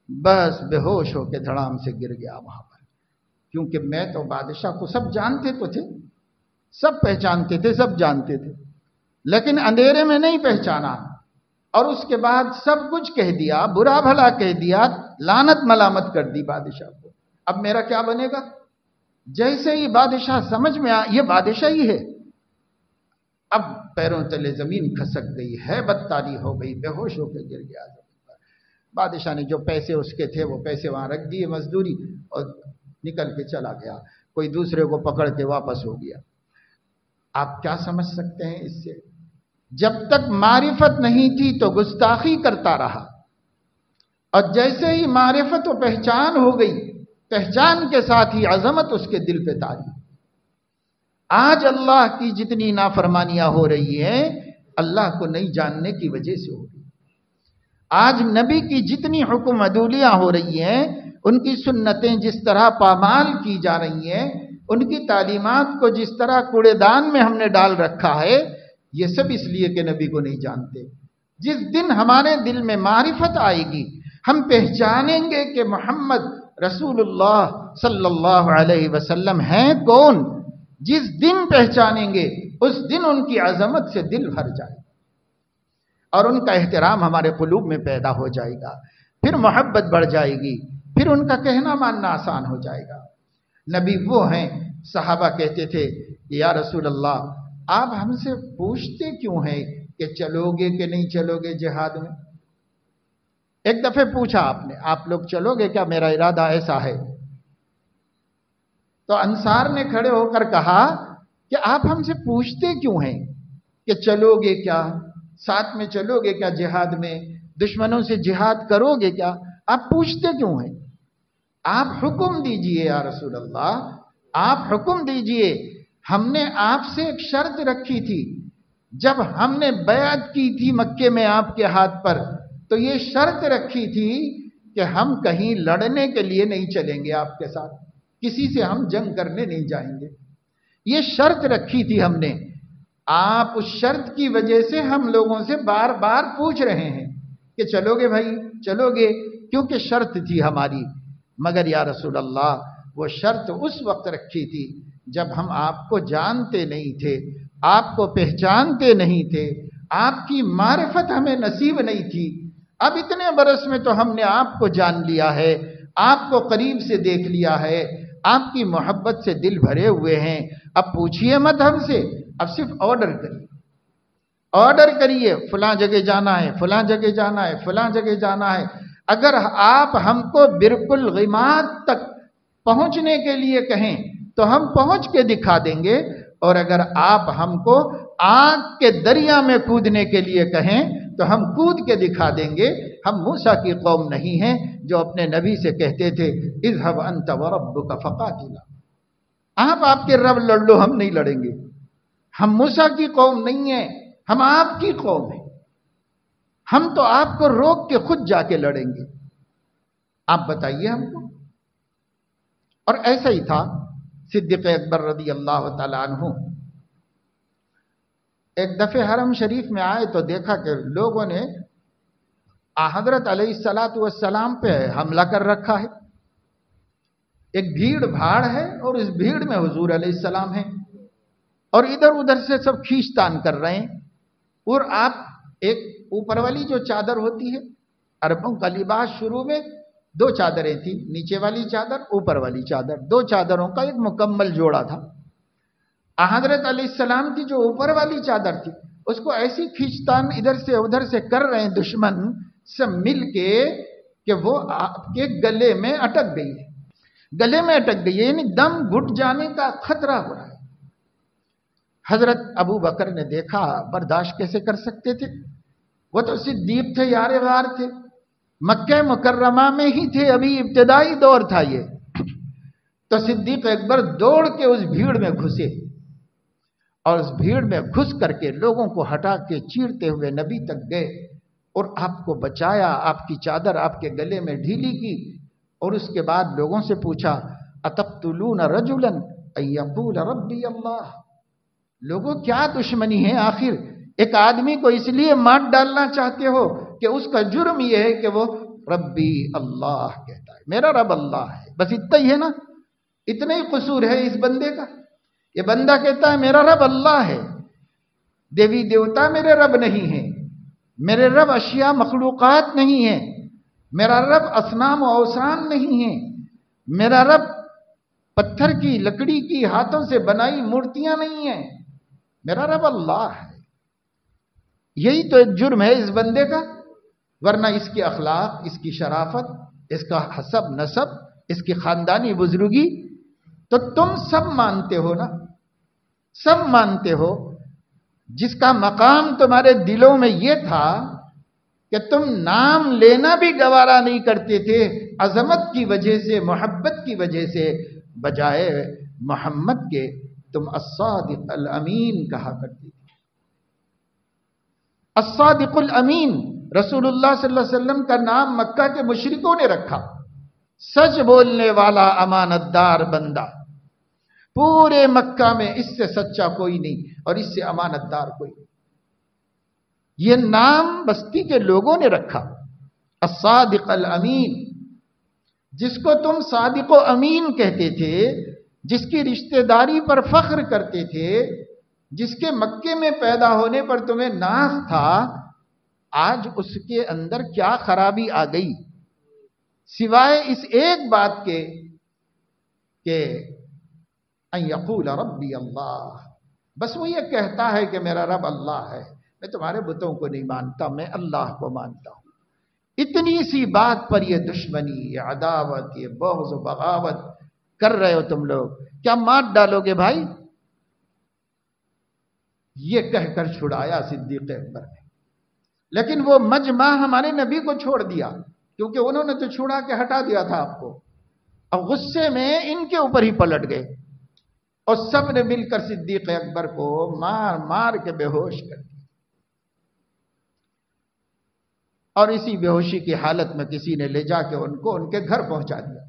بس بے ہوش ہو کے دھڑام سے گر گیا وہاں پر۔ کیونکہ میں تو بادشاہ کو سب جانتے تو تھے، سب پہچانتے تھے، سب جانتے تھے، لیکن اندھیرے میں نہیں پہچانا، اور اس کے بعد سب کچھ کہہ دیا، برا بھلا کہہ دیا، لعنت ملامت کر دی بادشاہ کو۔ اب میرا کیا بنے گا؟ جیسے ہی بادشاہ سمجھ میں آیا یہ بادشاہ ہی ہے، اب پیروں تلے زمین کھسک گئی، ہیبت طاری ہو گئی، بے ہوش ہو کے گر گیا زمین پر۔ بادشاہ نے جو پیسے اس کے تھے وہ پیسے وہاں رکھ دیے مزدوری، اور نکل کے چلا گیا، کوئی دوسرے کو پکڑ کے واپس ہو گیا۔ آپ کیا سمجھ سکتے ہیں اس سے؟ جب تک معرفت نہیں تھی تو گستاخی کرتا رہا، اور جیسے ہی معرفت و پہچان ہو گئی، پہچان کے ساتھ ہی عظمت اس کے دل پہ تاری۔ آج اللہ کی جتنی نافرمانیاں ہو رہی ہیں اللہ کو نہیں جاننے کی وجہ سے ہو رہی۔ آج نبی کی جتنی حکم عدولیاں ہو رہی ہیں، ان کی سنتیں جس طرح پامال کی جا رہی ہیں، ان کی تعلیمات کو جس طرح کوڑے دان میں ہم نے ڈال رکھا ہے، یہ سب اس لیے کہ نبی کو نہیں جانتے۔ جس دن ہمارے دل میں معرفت آئے گی، ہم پہچانیں گے کہ محمد رسول اللہ صلی اللہ علیہ وسلم ہیں کون؟ جس دن پہچانیں گے اس دن ان کی عظمت سے دل بھر جائے اور ان کا احترام ہمارے قلوب میں پیدا ہو جائے گا، پھر محبت بڑھ جائے گی، پھر ان کا کہنا ماننا آسان ہو جائے گا۔ نبی وہ ہیں، صحابہ کہتے تھے یا رسول اللہ آپ ہم سے پوچھتے کیوں ہیں کہ چلو گے کہ نہیں چلو گے جہاد میں؟ ایک دفعہ پوچھا آپ نے، آپ لوگ چلو گے کیا؟ میرا ارادہ ایسا ہے۔ تو انصار نے کھڑے ہو کر کہا کہ آپ ہم سے پوچھتے کیوں ہیں کہ چلو گے کیا، ساتھ میں چلو گے کیا جہاد میں، دشمنوں سے جہاد کرو گے کیا؟ آپ پوچھتے کیوں ہیں؟ آپ حکم دیجئے یا رسول اللہ، آپ حکم دیجئے۔ ہم نے آپ سے ایک شرط رکھی تھی جب ہم نے بیعت کی تھی مکے میں آپ کے ہاتھ پر، تو یہ شرط رکھی تھی کہ ہم کہیں لڑنے کے لیے نہیں چلیں گے، آپ کے ساتھ کسی سے ہم جنگ کرنے نہیں جائیں گے، یہ شرط رکھی تھی ہم نے۔ آپ اس شرط کی وجہ سے ہم لوگوں سے بار بار پوچھ رہے ہیں کہ چلو گے بھائی، چلو گے، کیونکہ شرط تھی ہماری۔ مگر یا رسول اللہ وہ شرط اس وقت رکھی تھی جب ہم آپ کو جانتے نہیں تھے، آپ کو پہچانتے نہیں تھے، آپ کی معرفت ہمیں نصیب نہیں تھی۔ اب اتنے برس میں تو ہم نے آپ کو جان لیا ہے، آپ کو قریب سے دیکھ لیا ہے، آپ کی محبت سے دل بھرے ہوئے ہیں، اب پوچھئے مت ہم سے، اب صرف آرڈر کریے، آرڈر کریے، فلاں جگہ جانا ہے، فلاں جگہ جانا ہے، فلاں جگہ جانا ہے۔ اگر آپ ہم کو برکل غماد تک پہنچنے کے لیے کہیں تو ہم پہنچ کے دکھا دیں گے، اور اگر آپ ہم کو آگ کے دریا میں کودنے کے لیے کہیں تو ہم کود کے دکھا دیں گے۔ ہم موسیٰ کی قوم نہیں ہیں جو اپنے نبی سے کہتے تھے اذهب انت وربك فقاتلا، آپ کے رب لڑ لو، ہم نہیں لڑیں گے۔ ہم موسیٰ کی قوم نہیں ہیں، ہم آپ کی قوم ہیں، ہم تو آپ کو روک کے خود جا کے لڑیں گے، آپ بتائیے ہم کو۔ اور ایسا ہی تھا صدیق اکبر رضی اللہ تعالیٰ عنہ، ایک دفعہ حرم شریف میں آئے تو دیکھا کہ لوگوں نے حضرت علیہ السلام پہ حملہ کر رکھا ہے، ایک بھیڑ بھاڑ ہے اور اس بھیڑ میں حضور علیہ السلام ہیں، اور ادھر ادھر سے سب کھینچتان کر رہے ہیں، اور آپ ایک اوپر والی جو چادر ہوتی ہے، عربوں کا لباس شروع میں دو چادریں تھیں، نیچے والی چادر اوپر والی چادر، دو چادروں کا ایک مکمل جوڑا تھا۔ حضرت علیہ السلام کی جو اوپر والی چادر تھی اس کو ایسی کھینچتان ادھر سے ادھر سے کر رہے ہیں دشمن سب مل کے کہ وہ آپ کے گلے میں اٹک گئی ہے، گلے میں اٹک گئی ہے، یعنی دم گھٹ جانے کا خطرہ ہو رہا ہے۔ حضرت ابو بکر نے دیکھا، برداشت کیسے کر سکتے تھے، وہ تو صدیق تھے، یار غار تھے، مکہ مکرمہ میں ہی تھے، ابھی ابتدائی دور تھا یہ، تو صدیق اکبر دوڑ کے اس بھیڑ میں گھسے، اور اس بھیڑ میں گھس کر کے لوگوں کو ہٹا کے چیرتے ہوئے نبی تک گئے اور آپ کو بچایا، آپ کی چادر آپ کے گلے میں ڈھیلی کی، اور اس کے بعد لوگوں سے پوچھا اتقتلون رجلا ان یقول ربی اللہ، لوگوں کیا دشمنی ہے آخر، ایک آدمی کو اس لیے مار ڈالنا چاہتے ہو کہ اس کا جرم یہ ہے کہ وہ ربی اللہ کہتا ہے، میرا رب اللہ ہے، بس اتنا ہی ہے نا، اتنا ہی قصور ہے اس بندے کا، یہ بندہ کہتا ہے میرا رب اللہ ہے، دیوی دیوتا میرے رب نہیں ہے، میرے رب اشیاء مخلوقات نہیں ہیں، میرا رب اصنام و اوثان نہیں ہے، میرا رب پتھر کی لکڑی کی ہاتھوں سے بنائی مورتیاں نہیں ہیں، میرا رب اللہ ہے۔ یہی تو ایک جرم ہے اس بندے کا، ورنہ اس کی اخلاق، اس کی شرافت، اس کا حسب نسب، اس کی خاندانی بزرگی تو تم سب مانتے ہو نا، سب مانتے ہو، جس کا مقام تمہارے دلوں میں یہ تھا کہ تم نام لینا بھی گوارا نہیں کرتے تھے عظمت کی وجہ سے، محبت کی وجہ سے، بجائے محمد کے تم الصادق الامین کہا کرتے تھے۔ الصادق الامین، رسول اللہ صلی اللہ علیہ وسلم کا نام مکہ کے مشرکوں نے رکھا، سچ بولنے والا امانت دار بندہ، پورے مکہ میں اس سے سچا کوئی نہیں اور اس سے امانت دار کوئی نہیں، یہ نام بستی کے لوگوں نے رکھا، الصادق الامین۔ جس کو تم صادق و امین کہتے تھے، جس کی رشتہ داری پر فخر کرتے تھے، جس کے مکے میں پیدا ہونے پر تمہیں ناز تھا، آج اس کے اندر کیا خرابی آ گئی سوائے اس ایک بات کے کہ ان یقول ربی اللہ، بس وہ یہ کہتا ہے کہ میرا رب اللہ ہے، میں تمہارے بتوں کو نہیں مانتا، میں اللہ کو مانتا ہوں۔ اتنی سی بات پر یہ دشمنی، یہ عداوت، یہ بغض و بغاوت کر رہے ہو تم لوگ، کیا مات ڈالو گے بھائی؟ یہ کہہ کر چھڑایا صدیق اکبر نے، لیکن وہ مجمع ہمارے نبی کو چھوڑ دیا، کیونکہ انہوں نے تو چھڑا کے ہٹا دیا تھا آپ کو۔ اب غصے میں ان کے اوپر ہی پلٹ گئے اور سب نے مل کر صدیق اکبر کو مار مار کے بے ہوش کر دیا، اور اسی بے ہوشی کی حالت میں کسی نے لے جا کے ان کو ان کے گھر پہنچا دیا۔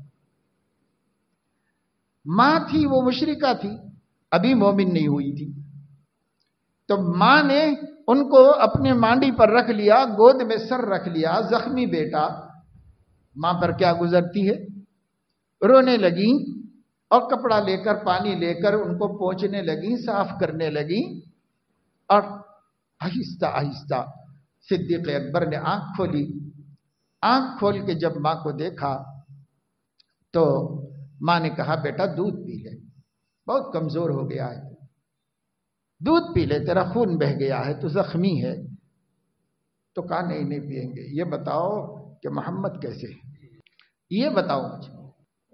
ماں تھی وہ مشرکہ تھی، ابھی مومن نہیں ہوئی تھی، تو ماں نے ان کو اپنے مانڈی پر رکھ لیا، گود میں سر رکھ لیا، زخمی بیٹا۔ ماں پر کیا گزرتی ہے، رونے لگی اور کپڑا لے کر پانی لے کر ان کو پوچھنے لگی، صاف کرنے لگی، اور آہستہ آہستہ صدیق اکبر نے آنکھ کھولی۔ آنکھ کھول کے جب ماں کو دیکھا تو ماں نے کہا بیٹا دودھ پی لے، بہت کمزور ہو گیا ہے، دودھ پی لے، تیرا خون بہہ گیا ہے، تو زخمی ہے۔ تو کہا نہیں پئیں گے، یہ بتاؤ کہ محمد کیسے ہے، یہ بتاؤ مجھے۔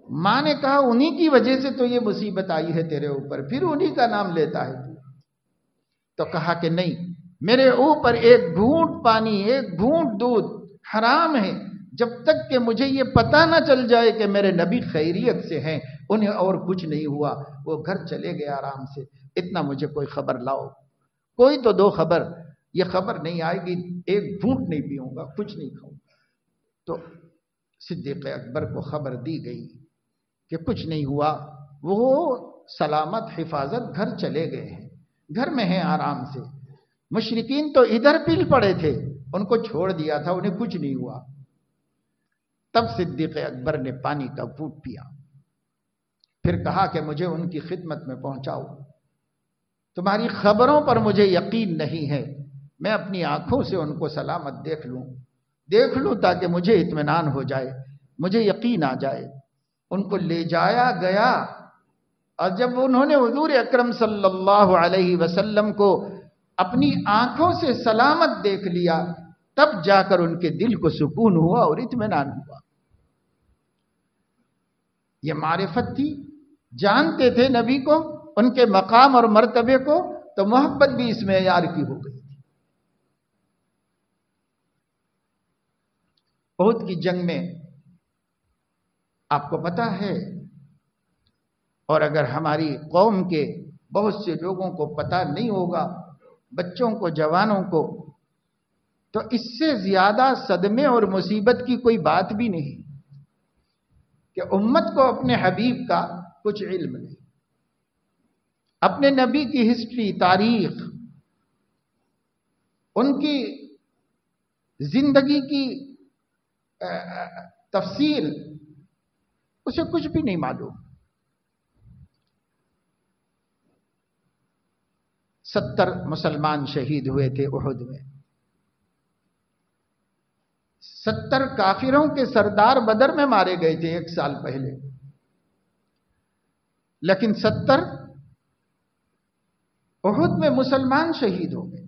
ماں نے کہا انہی کی وجہ سے تو یہ مصیبت آئی ہے تیرے اوپر، پھر انہی کا نام لیتا ہے تو کہا کہ نہیں، میرے اوپر ایک گھونٹ پانی، ایک گھونٹ دودھ حرام ہے، جب تک کہ مجھے یہ پتہ نہ چل جائے کہ میرے نبی خیریت سے ہیں، انہیں اور کچھ نہیں ہوا۔ وہ گھر چلے گئے آرام سے، اتنا مجھے کوئی خبر لاؤ، کوئی تو دو خبر، یہ خبر نہیں آئے گی ایک گھونٹ نہیں پیوں گا، کچھ نہیں کھاؤں گا۔ تو صدیق اکبر کو خبر دی گئی کہ کچھ نہیں ہوا، وہ سلامت حفاظت گھر چلے گئے ہیں، گھر میں ہیں آرام سے۔ مشرکین تو ادھر پل پڑے تھے، ان کو چھوڑ دیا تھا، انہیں کچھ نہیں ہوا۔ تب صدیق اکبر نے پانی کا گھونٹ پیا، پھر کہا کہ مجھے ان کی خدمت میں پہنچاؤ، تمہاری خبروں پر مجھے یقین نہیں ہے، میں اپنی آنکھوں سے ان کو سلامت دیکھ لوں تاکہ مجھے اطمینان ہو جائے، مجھے یقین آ جائے۔ ان کو لے جایا گیا، اور جب انہوں نے حضور اکرم صلی اللہ علیہ وسلم کو اپنی آنکھوں سے سلامت دیکھ لیا، تب جا کر ان کے دل کو سکون ہوا اور اطمینان ہوا۔ یہ معرفت تھی، جانتے تھے نبی کو، ان کے مقام اور مرتبے کو، تو محبت بھی اس معیار کی ہو گئی تھی۔ احد کی جنگ میں آپ کو پتا ہے، اور اگر ہماری قوم کے بہت سے لوگوں کو پتا نہیں ہوگا، بچوں کو، جوانوں کو، تو اس سے زیادہ صدمے اور مصیبت کی کوئی بات بھی نہیں کہ امت کو اپنے حبیب کا کچھ علم نہیں، اپنے نبی کی ہسٹری، تاریخ، ان کی زندگی کی تفصیل، اسے کچھ بھی نہیں معلوم۔ 70 مسلمان شہید ہوئے تھے احد میں، 70 کافروں کے سردار بدر میں مارے گئے تھے 1 سال پہلے، لیکن 70 احد میں مسلمان شہید ہو گئے۔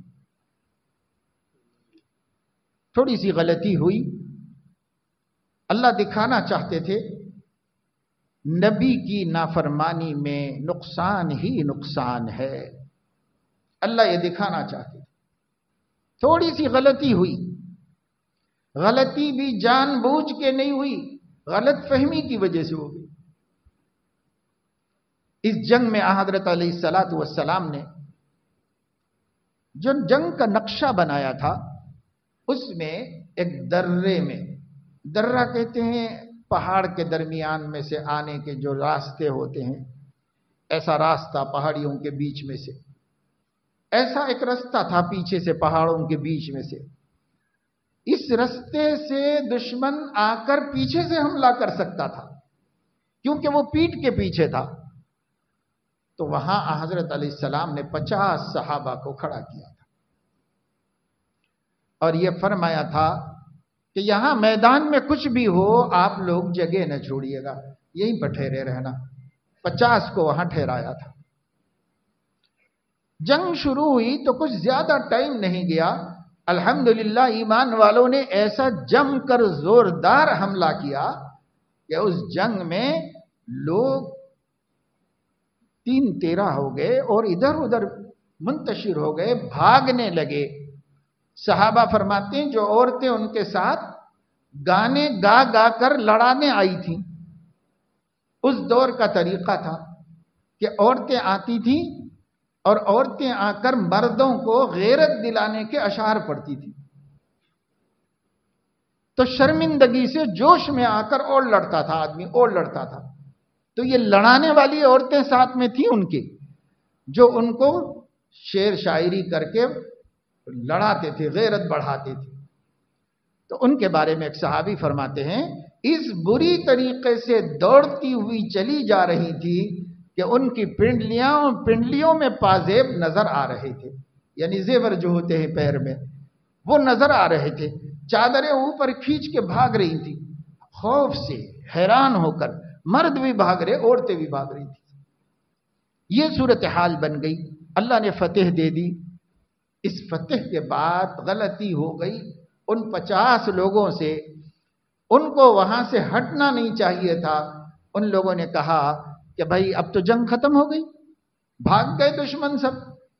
تھوڑی سی غلطی ہوئی، اللہ دکھانا چاہتے تھے نبی کی نافرمانی میں نقصان ہی نقصان ہے، اللہ یہ دکھانا چاہتے تھے۔ تھوڑی سی غلطی ہوئی، غلطی بھی جان بوجھ کے نہیں ہوئی، غلط فہمی کی وجہ سے ہو گئی۔ اس جنگ میں حضرت علیہ الصلوۃ والسلام نے جو جنگ کا نقشہ بنایا تھا، اس میں ایک درے میں، درہ کہتے ہیں پہاڑ کے درمیان میں سے آنے کے جو راستے ہوتے ہیں، ایسا راستہ پہاڑیوں کے بیچ میں سے، ایسا ایک راستہ تھا پیچھے سے پہاڑوں کے بیچ میں سے، اس رستے سے دشمن آ کر پیچھے سے حملہ کر سکتا تھا، کیونکہ وہ پیٹھ کے پیچھے تھا۔ تو وہاں حضرت علیہ السلام نے 50 صحابہ کو کھڑا کیا تھا اور یہ فرمایا تھا کہ یہاں میدان میں کچھ بھی ہو آپ لوگ جگہ نہ چھوڑیے گا، یہیں پر ٹھہرے رہنا۔ 50 کو وہاں ٹھہرایا تھا۔ جنگ شروع ہوئی تو کچھ زیادہ ٹائم نہیں گیا، الحمدللہ ایمان والوں نے ایسا جم کر زوردار حملہ کیا کہ اس جنگ میں لوگ 3-13 ہو گئے اور ادھر ادھر منتشر ہو گئے، بھاگنے لگے۔ صحابہ فرماتے ہیں جو عورتیں ان کے ساتھ گانے گا گا کر لڑانے آئی تھیں، اس دور کا طریقہ تھا کہ عورتیں آتی تھیں اور عورتیں آ کر مردوں کو غیرت دلانے کے اشعار پڑھتی تھیں، تو شرمندگی سے جوش میں آ کر اور لڑتا تھا آدمی، اور لڑتا تھا۔ تو یہ لڑانے والی عورتیں ساتھ میں تھیں ان کے، جو ان کو شعر شاعری کر کے لڑاتے تھے، غیرت بڑھاتے تھے۔ تو ان کے بارے میں ایک صحابی فرماتے ہیں اس بری طریقے سے دوڑتی ہوئی چلی جا رہی تھی کہ ان کی پنڈلیوں میں پازیب نظر آ رہے تھے، یعنی زیور جو ہوتے ہیں پیر میں وہ نظر آ رہے تھے، چادریں اوپر کھینچ کے بھاگ رہی تھی، خوف سے حیران ہو کر مرد بھی بھاگ رہے، عورتیں بھی بھاگ رہی تھی۔ یہ صورتحال بن گئی، اللہ نے فتح دے دی۔ اس فتح کے بعد غلطی ہو گئی ان 50 لوگوں سے، ان کو وہاں سے ہٹنا نہیں چاہیے تھا۔ ان لوگوں نے کہا کہ بھائی اب تو جنگ ختم ہو گئی، بھاگ گئے دشمن، سب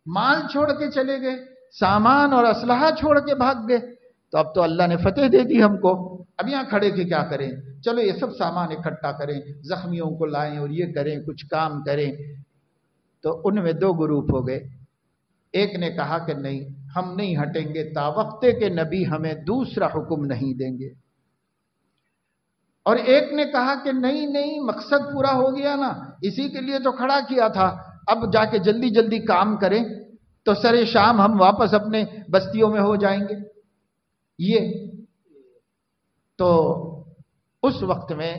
مال چھوڑ کے چلے گئے، سامان اور اسلحہ چھوڑ کے بھاگ گئے، تو اب تو اللہ نے فتح دے دی ہم کو، اب یہاں کھڑے کے کیا کریں؟ چلو یہ سب سامان اکٹھا کریں، زخمیوں کو لائیں اور یہ کریں، کچھ کام کریں۔ تو ان میں 2 گروپ ہو گئے۔ ایک نے کہا کہ نہیں، ہم نہیں ہٹیں گے تا وقت کہ نبی ہمیں دوسرا حکم نہیں دیں گے، اور ایک نے کہا کہ نہیں مقصد پورا ہو گیا نا، اسی کے لیے تو کھڑا کیا تھا، اب جا کے جلدی جلدی کام کریں تو سر شام ہم واپس اپنے بستیوں میں ہو جائیں گے۔ یہ تو اس وقت میں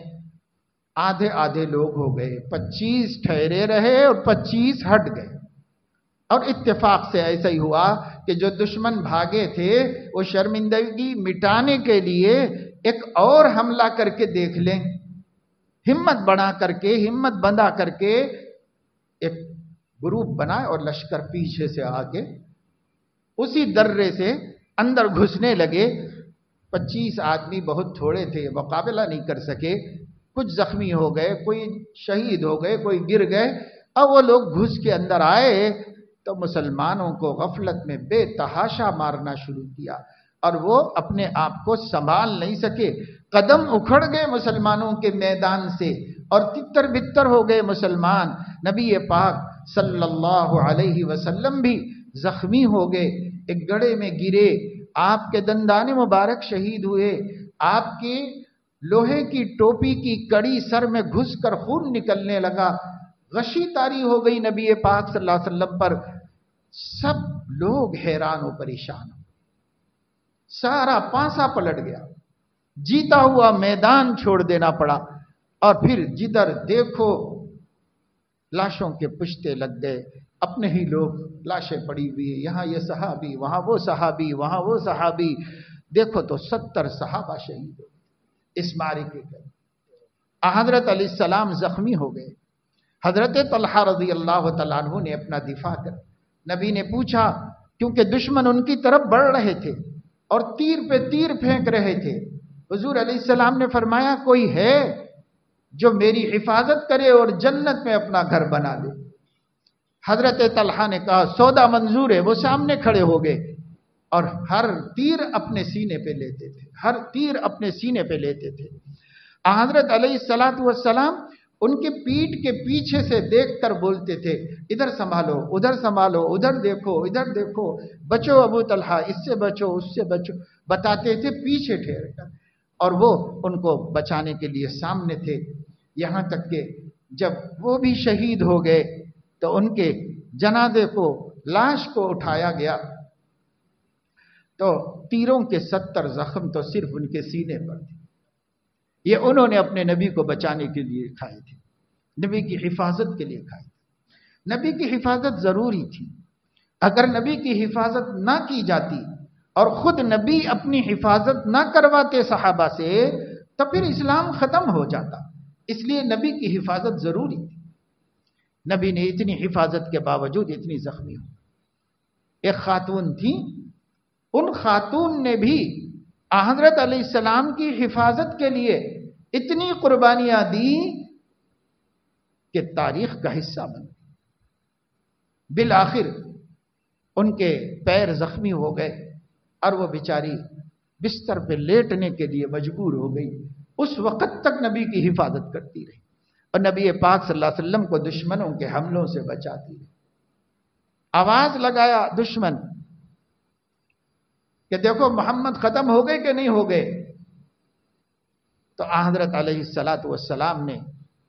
آدھے لوگ ہو گئے، 25 ٹھہرے رہے اور 25 ہٹ گئے، اور اتفاق سے ایسا ہی ہوا کہ جو دشمن بھاگے تھے وہ شرمندگی مٹانے کے لیے ایک اور حملہ کر کے دیکھ لیں، ہمت بندھا کر کے ایک گروپ بنائے اور لشکر پیچھے سے آگے اسی درے سے اندر گھسنے لگے۔ 25 آدمی بہت تھوڑے تھے، مقابلہ نہیں کر سکے، کچھ زخمی ہو گئے، کوئی شہید ہو گئے، کوئی گر گئے۔ اب وہ لوگ گھس کے اندر آئے تو مسلمانوں کو غفلت میں بے تحاشا مارنا شروع کیا، اور وہ اپنے آپ کو سنبھال نہیں سکے، قدم اکھڑ گئے مسلمانوں کے میدان سے اور تتر بتر ہو گئے مسلمان۔ نبی پاک صلی اللہ علیہ وسلم بھی زخمی ہو گئے، ایک گڑھے میں گرے، آپ کے دندان مبارک شہید ہوئے، آپ کی لوہے کی ٹوپی کی کڑی سر میں گھس کر خون نکلنے لگا، غشی طاری ہو گئی نبی پاک صلی اللہ علیہ وسلم پر۔ سب لوگ حیران و پریشان، سارا پانسا پلٹ گیا، جیتا ہوا میدان چھوڑ دینا پڑا، اور پھر جدھر دیکھو لاشوں کے پشتے لگ گئے، اپنے ہی لوگ لاشیں پڑی ہوئی، یہاں یہ صحابی، وہاں وہ صحابی، وہاں وہ صحابی، دیکھو تو 70 صحابہ شہید ہو اس معرکے کے۔ حضرت علیہ السلام زخمی ہو گئے، حضرت طلحہ رضی اللہ تعالیٰ عنہ نے اپنا دفاع کر، نبی نے پوچھا، کیونکہ دشمن ان کی طرف بڑھ رہے تھے اور تیر پہ تیر پھینک رہے تھے، حضور علیہ السلام نے فرمایا کوئی ہے جو میری حفاظت کرے اور جنت میں اپنا گھر بنا لے؟ حضرت طلحہ نے کہا سودا منظور ہے، وہ سامنے کھڑے ہو گئے اور ہر تیر اپنے سینے پہ لیتے تھے، حضرت علیہ السلام ان کے پیٹھ کے پیچھے سے دیکھ کر بولتے تھے ادھر سنبھالو، ادھر سنبھالو، ادھر دیکھو، ادھر دیکھو، بچو ابو طلحہ، اس سے بچو، اس سے بچو، بتاتے تھے پیچھے ٹھہر کر، اور وہ ان کو بچانے کے لیے سامنے تھے، یہاں تک کہ جب وہ بھی شہید ہو گئے تو ان کے جنازے کو، لاش کو اٹھایا گیا تو تیروں کے 70 زخم تو صرف ان کے سینے پر تھے. یہ انہوں نے اپنے نبی کو بچانے کے لیے کھائے تھے، نبی کی حفاظت کے لیے کھائے تھے. نبی کی حفاظت ضروری تھی. اگر نبی کی حفاظت نہ کی جاتی اور خود نبی اپنی حفاظت نہ کرواتے صحابہ سے تو پھر اسلام ختم ہو جاتا. اس لیے نبی کی حفاظت ضروری تھی. نبی نے اتنی حفاظت کے باوجود اتنی زخمی ہو. ایک خاتون تھی، ان خاتون نے بھی حضرت علیہ السلام کی حفاظت کے لیے اتنی قربانیاں دی کہ تاریخ کا حصہ بن گئی. بالآخر ان کے پیر زخمی ہو گئے اور وہ بیچاری بستر پہ لیٹنے کے لیے مجبور ہو گئی. اس وقت تک نبی کی حفاظت کرتی رہی اور نبی پاک صلی اللہ علیہ وسلم کو دشمنوں کے حملوں سے بچاتی رہی. آواز لگایا دشمن کہ دیکھو محمد ختم ہو گئے کہ نہیں ہو گئے، تو حضرت علیہ السلام نے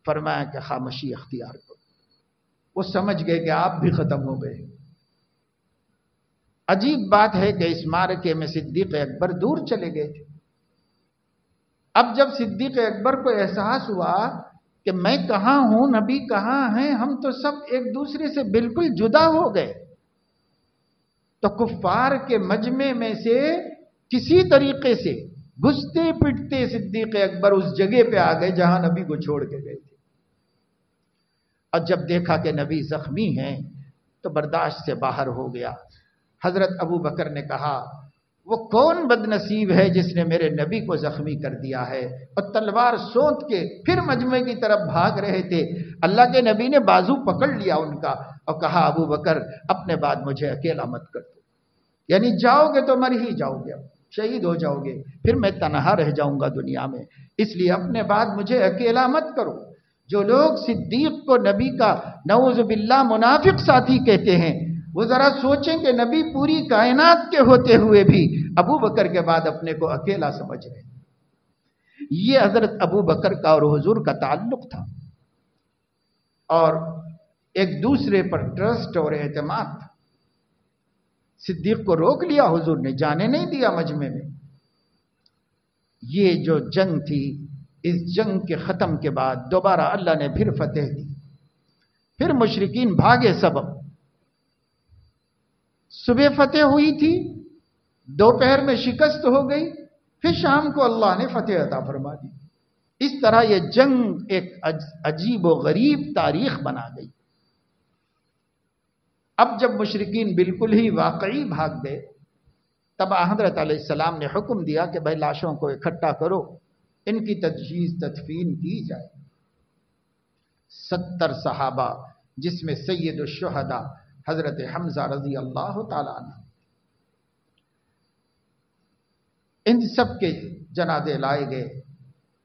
فرمایا کہ خاموشی اختیار کرو. وہ سمجھ گئے کہ آپ بھی ختم ہو گئے. عجیب بات ہے کہ اس معرکے میں صدیق اکبر دور چلے گئے تھے. اب جب صدیق اکبر کو احساس ہوا کہ میں کہاں ہوں، نبی کہاں ہیں، ہم تو سب ایک دوسرے سے بالکل جدا ہو گئے، تو کفار کے مجمع میں سے کسی طریقے سے گھستے پٹتے صدیق اکبر اس جگہ پہ آ گئے جہاں نبی کو چھوڑ کے گئے تھے. اور جب دیکھا کہ نبی زخمی ہیں تو برداشت سے باہر ہو گیا. حضرت ابو بکر نے کہا وہ کون بد نصیب ہے جس نے میرے نبی کو زخمی کر دیا ہے، اور تلوار سونت کے پھر مجمع کی طرف بھاگ رہے تھے. اللہ کے نبی نے بازو پکڑ لیا ان کا اور کہا ابو بکر اپنے بعد مجھے اکیلا مت کر دو، یعنی جاؤ گے تو مر ہی جاؤ گے، شہید ہو جاؤ گے، پھر میں تنہا رہ جاؤں گا دنیا میں، اس لیے اپنے بعد مجھے اکیلا مت کرو. جو لوگ صدیق کو نبی کا نعوذ باللہ منافق ساتھی کہتے ہیں وہ ذرا سوچیں کہ نبی پوری کائنات کے ہوتے ہوئے بھی ابو بکر کے بعد اپنے کو اکیلا سمجھ رہے. یہ حضرت ابو بکر کا اور حضور کا تعلق تھا اور ایک دوسرے پر ٹرسٹ اور اعتماد تھا. صدیق کو روک لیا حضور نے، جانے نہیں دیا مجمع میں. یہ جو جنگ تھی، اس جنگ کے ختم کے بعد دوبارہ اللہ نے پھر فتح دی. پھر مشرکین بھاگے سبب. صبح فتح ہوئی تھی، دوپہر میں شکست ہو گئی، پھر شام کو اللہ نے فتح عطا فرما دی. اس طرح یہ جنگ ایک عجیب و غریب تاریخ بنا گئی. اب جب مشرکین بالکل ہی واقعی بھاگ گئے تب حضرت علیہ السلام نے حکم دیا کہ بھائی لاشوں کو اکٹھا کرو، ان کی تجہیز تدفین کی جائے. 70 صحابہ جس میں سید الشہداء حضرت حمزہ رضی اللہ تعالیٰ عنہ، ان سب کے جنازے لائے گئے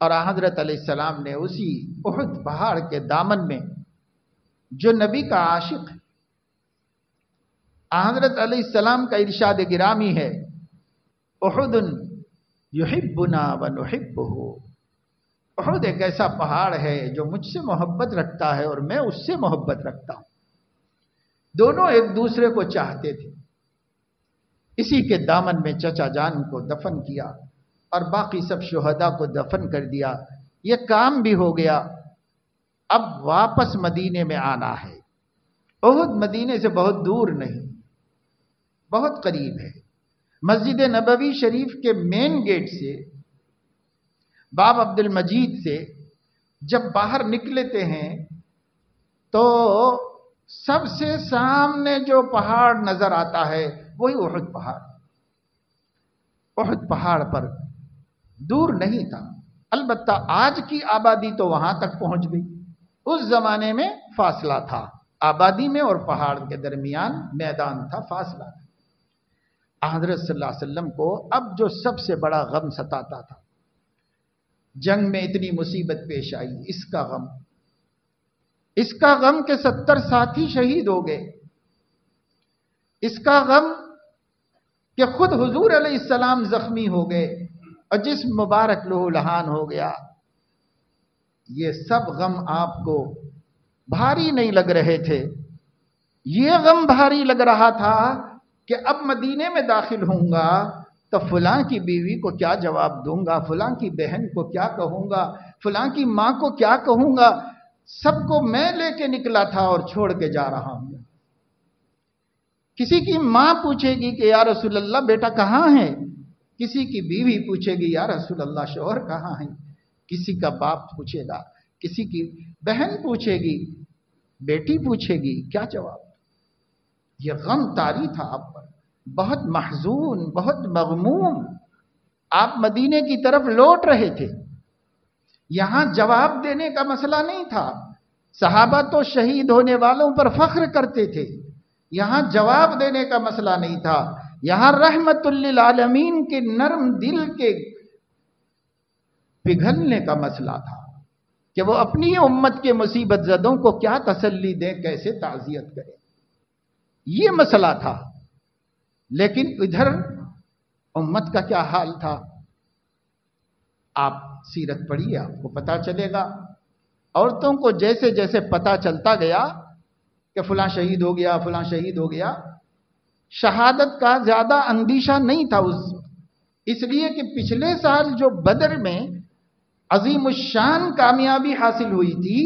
اور حضرت علیہ السلام نے اسی احد پہاڑ کے دامن میں جو نبی کا عاشق ہے، حضرت علیہ السلام کا ارشاد گرامی ہے احد یحبنا ونحبہ. احد ایک ایسا پہاڑ ہے جو مجھ سے محبت رکھتا ہے اور میں اس سے محبت رکھتا ہوں. دونوں ایک دوسرے کو چاہتے تھے. اسی کے دامن میں چچا جان کو دفن کیا اور باقی سب شہداء کو دفن کر دیا. یہ کام بھی ہو گیا. اب واپس مدینے میں آنا ہے. احد مدینے سے بہت دور نہیں، بہت قریب ہے. مسجد نبوی شریف کے مین گیٹ سے، باب عبد المجید سے جب باہر نکلتے ہیں تو سب سے سامنے جو پہاڑ نظر آتا ہے وہی احد پہاڑ. احد پہاڑ پر دور نہیں تھا، البتہ آج کی آبادی تو وہاں تک پہنچ گئی. اس زمانے میں فاصلہ تھا، آبادی میں اور پہاڑ کے درمیان میدان تھا، فاصلہ تھا. حضرت صلی اللہ علیہ وسلم کو اب جو سب سے بڑا غم ستاتا تھا، جنگ میں اتنی مصیبت پیش آئی، اس کا غم کہ 70 ساتھی شہید ہو گئے. اس کا غم کہ خود حضور علیہ السلام زخمی ہو گئے اور جسم مبارک لہو لہان ہو گیا. یہ سب غم آپ کو بھاری نہیں لگ رہے تھے. یہ غم بھاری لگ رہا تھا کہ اب مدینے میں داخل ہوں گا تو فلاں کی بیوی کو کیا جواب دوں گا، فلاں کی بہن کو کیا کہوں گا، فلاں کی ماں کو کیا کہوں گا، سب کو میں لے کے نکلا تھا اور چھوڑ کے جا رہا ہوں۔ کسی کی ماں پوچھے گی کہ یا رسول اللہ بیٹا کہاں ہے، کسی کی بیوی پوچھے گی یا رسول اللہ شوہر کہاں ہے، کسی کا باپ پوچھے گا، کسی کی بہن پوچھے گی، بیٹی پوچھے گی، کیا جواب؟ یہ غم طاری تھا آپ پر، بہت محزون، بہت مغموم، آپ مدینے کی طرف لوٹ رہے تھے۔ یہاں جواب دینے کا مسئلہ نہیں تھا، صحابہ تو شہید ہونے والوں پر فخر کرتے تھے، یہاں جواب دینے کا مسئلہ نہیں تھا، یہاں رحمت للعالمین کے نرم دل کے پگھلنے کا مسئلہ تھا کہ وہ اپنی امت کے مصیبت زدوں کو کیا تسلی دیں، کیسے تعزیت کریں، یہ مسئلہ تھا۔ لیکن ادھر امت کا کیا حال تھا؟ آپ سیرت پڑھیے، آپ کو پتا چلے گا۔ عورتوں کو جیسے جیسے پتا چلتا گیا کہ فلاں شہید ہو گیا، فلاں شہید ہو گیا، شہادت کا زیادہ اندیشہ نہیں تھا اس لیے کہ پچھلے سال جو بدر میں عظیم الشان کامیابی حاصل ہوئی تھی،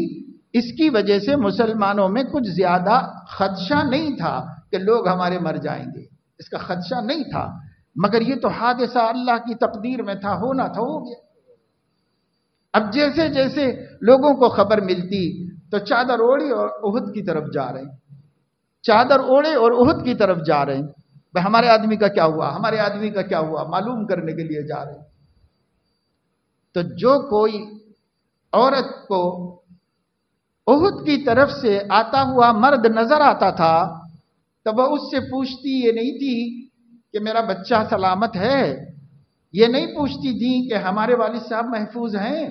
اس کی وجہ سے مسلمانوں میں کچھ زیادہ خدشہ نہیں تھا کہ لوگ ہمارے مر جائیں گے، اس کا خدشہ نہیں تھا۔ مگر یہ تو حادثہ اللہ کی تقدیر میں تھا، ہونا تھا، ہو گیا۔ اب جیسے جیسے لوگوں کو خبر ملتی تو چادر اوڑی اور احد کی طرف جا رہے ہیں، چادر اوڑے اور احد کی طرف جا رہے ہیں، بھئی ہمارے آدمی کا کیا ہوا، ہمارے آدمی کا کیا ہوا، معلوم کرنے کے لیے جا رہے ہیں۔ تو جو کوئی عورت کو احد کی طرف سے آتا ہوا مرد نظر آتا تھا تو وہ اس سے پوچھتی یہ نہیں تھی کہ میرا بچہ سلامت ہے، یہ نہیں پوچھتی تھی کہ ہمارے والد صاحب محفوظ ہیں،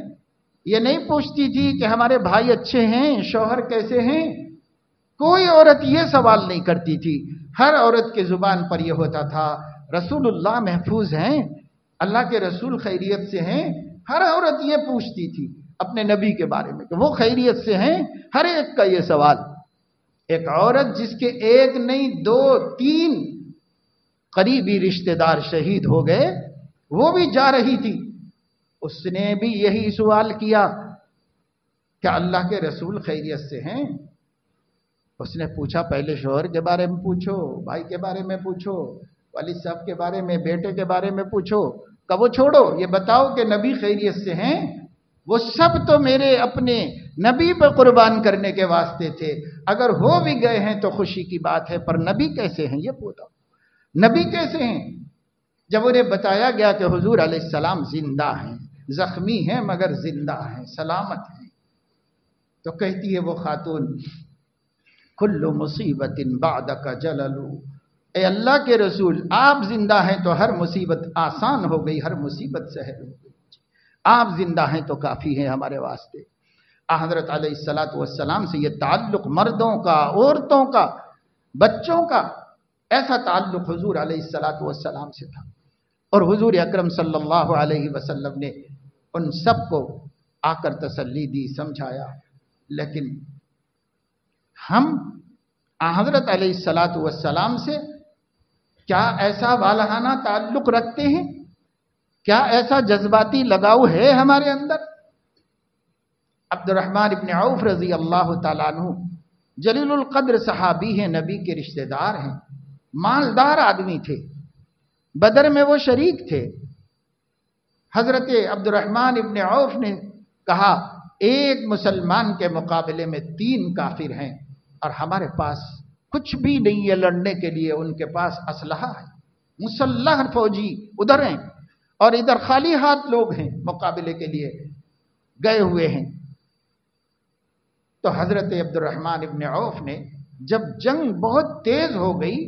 یہ نہیں پوچھتی تھی کہ ہمارے بھائی اچھے ہیں، شوہر کیسے ہیں۔ کوئی عورت یہ سوال نہیں کرتی تھی، ہر عورت کے زبان پر یہ ہوتا تھا رسول اللہ محفوظ ہیں، اللہ کے رسول خیریت سے ہیں۔ ہر عورت یہ پوچھتی تھی اپنے نبی کے بارے میں کہ وہ خیریت سے ہیں، ہر ایک کا یہ سوال۔ ایک عورت جس کے ایک نہیں دو تین قریبی رشتہ دار شہید ہو گئے، وہ بھی جا رہی تھی، اس نے بھی یہی سوال کیا کہ اللہ کے رسول خیریت سے ہیں۔ اس نے پوچھا پہلے شوہر کے بارے میں پوچھو، بھائی کے بارے میں پوچھو، والد صاحب کے بارے میں، بیٹے کے بارے میں پوچھو، کہ وہ چھوڑو، یہ بتاؤ کہ نبی خیریت سے ہیں۔ وہ سب تو میرے اپنے نبی پہ قربان کرنے کے واسطے تھے، اگر ہو بھی گئے ہیں تو خوشی کی بات ہے، پر نبی کیسے ہیں یہ بتاؤ، نبی کیسے ہیں؟ جب انہیں بتایا گیا کہ حضور علیہ السلام زندہ ہیں، زخمی ہیں مگر زندہ ہیں، سلامت ہیں، تو کہتی ہے وہ خاتون کل مصیبت بعدک جلل، اے اللہ کے رسول آپ زندہ ہیں تو ہر مصیبت آسان ہو گئی، ہر مصیبت سہل ہو گئی، آپ زندہ ہیں تو کافی ہیں ہمارے واسطے۔ حضرت علیہ السلام سے یہ تعلق مردوں کا، عورتوں کا، بچوں کا، ایسا تعلق حضور علیہ السلام سے تھا، اور حضور اکرم صلی اللہ علیہ وسلم نے ان سب کو آ کر تسلی دی، سمجھایا۔ لیکن ہم حضرت علیہ السلام سے کیا ایسا والہانہ تعلق رکھتے ہیں؟ کیا ایسا جذباتی لگاؤ ہے ہمارے اندر؟ عبد الرحمن ابن عوف رضی اللہ تعالیٰ عنہ جلیل القدر صحابی ہیں، نبی کے رشتہ دار ہیں، مالدار آدمی تھے، بدر میں وہ شریک تھے۔ حضرت عبد الرحمن ابن عوف نے کہا ایک مسلمان کے مقابلے میں 3 کافر ہیں، اور ہمارے پاس کچھ بھی نہیں ہے لڑنے کے لیے، ان کے پاس اسلحہ ہے، مسلح فوجی ادھر ہیں اور ادھر خالی ہاتھ لوگ ہیں، مقابلے کے لیے گئے ہوئے ہیں۔ تو حضرت عبد الرحمن ابن عوف نے جب جنگ بہت تیز ہو گئی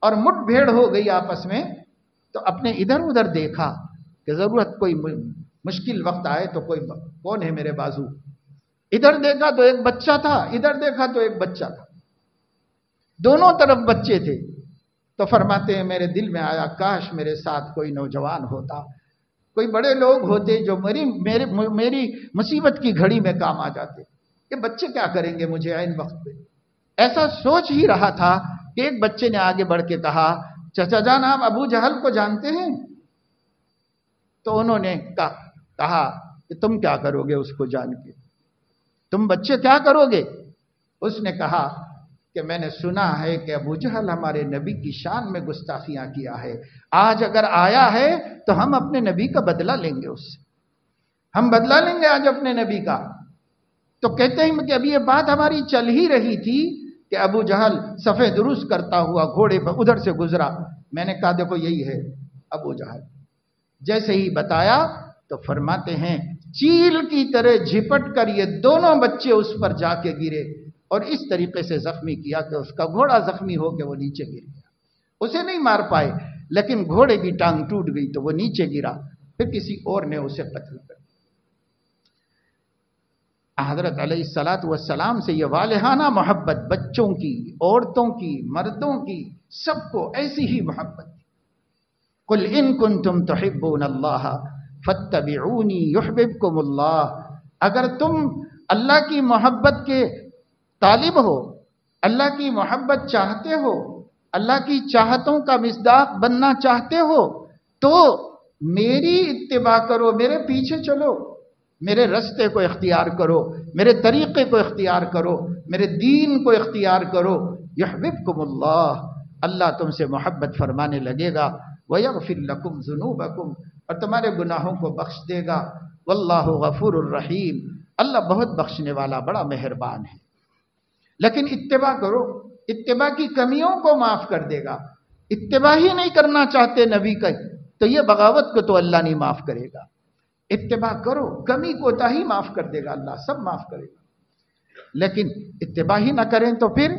اور مٹ بھیڑ ہو گئی آپس میں، تو اپنے ادھر ادھر دیکھا کہ ضرورت کوئی مشکل وقت آئے تو کون ہے میرے بازو۔ ادھر دیکھا تو ایک بچہ تھا، ادھر دیکھا تو ایک بچہ تھا، دونوں طرف بچے تھے۔ تو فرماتے ہیں میرے دل میں آیا کاش میرے ساتھ کوئی نوجوان ہوتا، کوئی بڑے لوگ ہوتے جو میری مصیبت کی گھڑی میں کام آ جاتے، کہ بچے کیا کریں گے مجھے عین وقت پہ۔ ایسا سوچ ہی رہا تھا کہ ایک بچے نے آگے بڑھ کے کہا چچا جان آپ ابو جہل کو جانتے ہیں؟ تو انہوں نے کہا کہ تم کیا کرو گے اس کو جان کے، تم بچے کیا کرو گے؟ اس نے کہا کہ میں نے سنا ہے کہ ابو جہل ہمارے نبی کی شان میں گستاخیاں کیا ہے، آج اگر آیا ہے تو ہم اپنے نبی کا بدلہ لیں گے، اس سے ہم بدلہ لیں گے آج اپنے نبی کا۔ تو کہتے ہیں کہ ابھی یہ بات ہماری چل ہی رہی تھی کہ ابو جہل صفے درست کرتا ہوا گھوڑے پر ادھر سے گزرا، میں نے کہا دیکھو یہی ہے ابو جہل۔ جیسے ہی بتایا تو فرماتے ہیں چیل کی طرح جھپٹ کر یہ دونوں بچے اس پر جا کے گرے اور اس طریقے سے زخمی کیا کہ اس کا گھوڑا زخمی ہو کے وہ نیچے گر گیا۔ اسے نہیں مار پائے لیکن گھوڑے کی ٹانگ ٹوٹ گئی تو وہ نیچے گرا، پھر کسی اور نے اسے قتل کر دیا۔ حضرت علیہ الصلوۃ والسلام سے یہ والہانہ محبت، بچوں کی، عورتوں کی، مردوں کی، سب کو ایسی ہی محبت۔ قل ان کنتم تحبون اللہ فاتبعونی یحببکم اللہ، اگر تم اللہ کی محبت کے طالب ہو، اللہ کی محبت چاہتے ہو، اللہ کی چاہتوں کا مصداق بننا چاہتے ہو تو میری اتباع کرو، میرے پیچھے چلو، میرے رستے کو اختیار کرو، میرے طریقے کو اختیار کرو، میرے دین کو اختیار کرو، یحببکم اللہ، اللہ تم سے محبت فرمانے لگے گا، وَيَغْفِرْ لَكُمْ ذُنُوبَكُمْ، اور تمہارے گناہوں کو بخش دے گا، واللہ غفور الرحیم، اللہ بہت بخشنے والا بڑا مہربان ہے۔ لیکن اتباع کرو، اتباع کی کمیوں کو معاف کر دے گا۔ اتباع ہی نہیں کرنا چاہتے نبی کا تو یہ بغاوت کو تو اللہ نہیں معاف کرے گا۔ اتباع کرو، کمی کوتاہی معاف کر دے گا اللہ، سب معاف کرے گا۔ لیکن اتباع ہی نہ کریں تو پھر،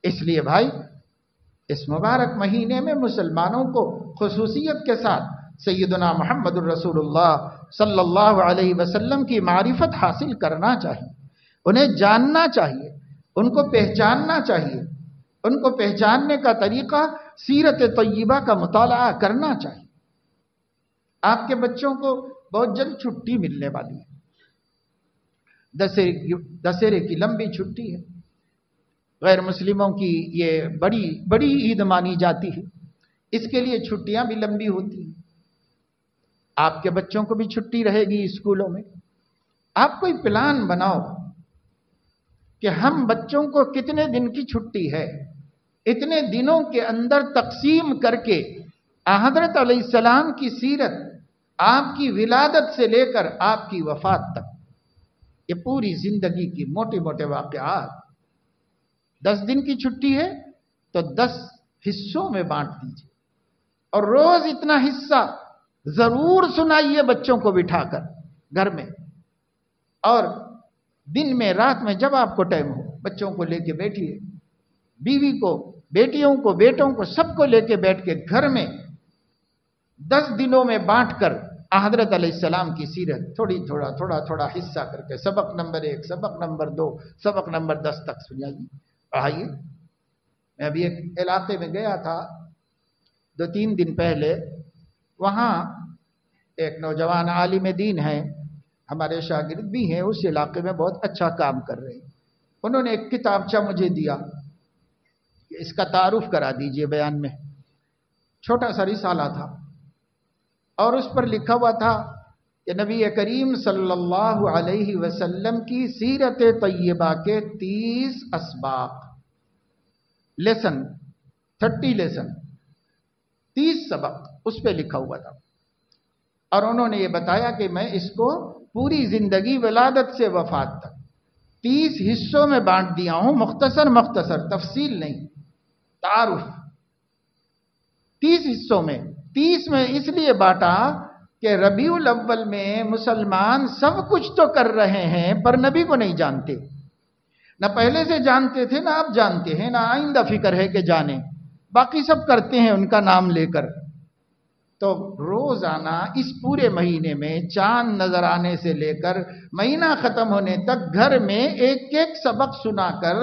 اس لیے بھائی اس مبارک مہینے میں مسلمانوں کو خصوصیت کے ساتھ سیدنا محمد الرسول اللہ صلی اللہ علیہ وسلم کی معرفت حاصل کرنا چاہیے، انہیں جاننا چاہیے، ان کو پہچاننا چاہیے، ان کو پہچاننے کا طریقہ سیرت طیبہ کا مطالعہ کرنا چاہیے۔ آپ کے بچوں کو بہت جلد چھٹی ملنے والی ہے، دسہرے کی لمبی چھٹی ہے، غیر مسلموں کی یہ بڑی عید مانی جاتی ہے، اس کے لیے چھٹیاں بھی لمبی ہوتی ہیں۔ آپ کے بچوں کو بھی چھٹی رہے گی اسکولوں میں، آپ کوئی پلان بناؤ کہ ہم بچوں کو کتنے دن کی چھٹی ہے، اتنے دنوں کے اندر تقسیم کر کے حضرت علیہ السلام کی سیرت، آپ کی ولادت سے لے کر آپ کی وفات تک، یہ پوری زندگی کی موٹے موٹے واقعات، 10 دن کی چھٹی ہے تو 10 حصوں میں بانٹ دیجیے، اور روز اتنا حصہ ضرور سنائیے بچوں کو بٹھا کر گھر میں، اور دن میں رات میں جب آپ کو ٹائم ہو بچوں کو لے کے بیٹھیے، بیوی کو، بیٹیوں کو، بیٹوں کو، سب کو لے کے بیٹھ کے گھر میں 10 دنوں میں بانٹ کر حضرت علیہ السلام کی سیرت تھوڑا حصہ کر کے سبق نمبر 1، سبق نمبر 2، سبق نمبر 10 تک سنائیے، پڑھائیے۔ میں ابھی ایک علاقے میں گیا تھا 2-3 دن پہلے، وہاں ایک نوجوان عالم دین ہے، ہمارے شاگرد بھی ہیں، اس علاقے میں بہت اچھا کام کر رہے ہیں۔ انہوں نے ایک کتابچہ مجھے دیا، اس کا تعارف کرا دیجئے بیان میں۔ چھوٹا سا رسالہ تھا اور اس پر لکھا ہوا تھا کہ نبی کریم صلی اللہ علیہ وسلم کی سیرت طیبہ کے 30 اسباق، لیسن 30 لیسن، 30 سبق اس پہ لکھا ہوا تھا، اور انہوں نے یہ بتایا کہ میں اس کو پوری زندگی ولادت سے وفات تک 30 حصوں میں بانٹ دیا ہوں، مختصر تفصیل نہیں، تعارف 30 حصوں میں۔ 30 میں اس لیے بانٹا کہ ربیع الاول میں مسلمان سب کچھ تو کر رہے ہیں پر نبی کو نہیں جانتے، نہ پہلے سے جانتے تھے، نہ اب جانتے ہیں، نہ آئندہ فکر ہے کہ جانیں، باقی سب کرتے ہیں ان کا نام لے کر۔ تو روزانہ اس پورے مہینے میں چاند نظر آنے سے لے کر مہینہ ختم ہونے تک گھر میں ایک ایک سبق سنا کر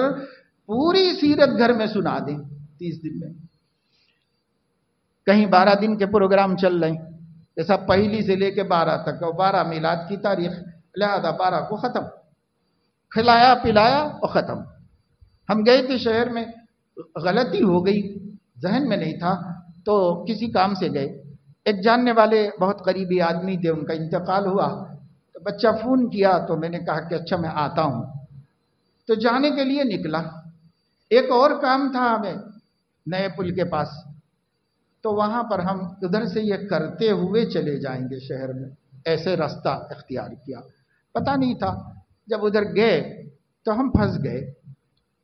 پوری سیرت گھر میں سنا دیں 30 دن میں۔ کہیں 12 دن کے پروگرام چل رہے ہیں، جیسا پہلی سے لے کے 12 تک، اور 12 میلاد کی تاریخ، لہذا 12 کو ختم، کھلایا پلایا اور ختم۔ ہم گئے تھے شہر میں، غلطی ہو گئی، ذہن میں نہیں تھا، تو کسی کام سے گئے، ایک جاننے والے بہت قریبی آدمی تھے، ان کا انتقال ہوا، تو بچہ فون کیا تو میں نے کہا کہ اچھا میں آتا ہوں، تو جانے کے لیے نکلا۔ ایک اور کام تھا ہمیں نئے پل کے پاس، تو وہاں پر ہم ادھر سے یہ کرتے ہوئے چلے جائیں گے شہر میں، ایسے راستہ اختیار کیا، پتہ نہیں تھا۔ جب ادھر گئے تو ہم پھنس گئے،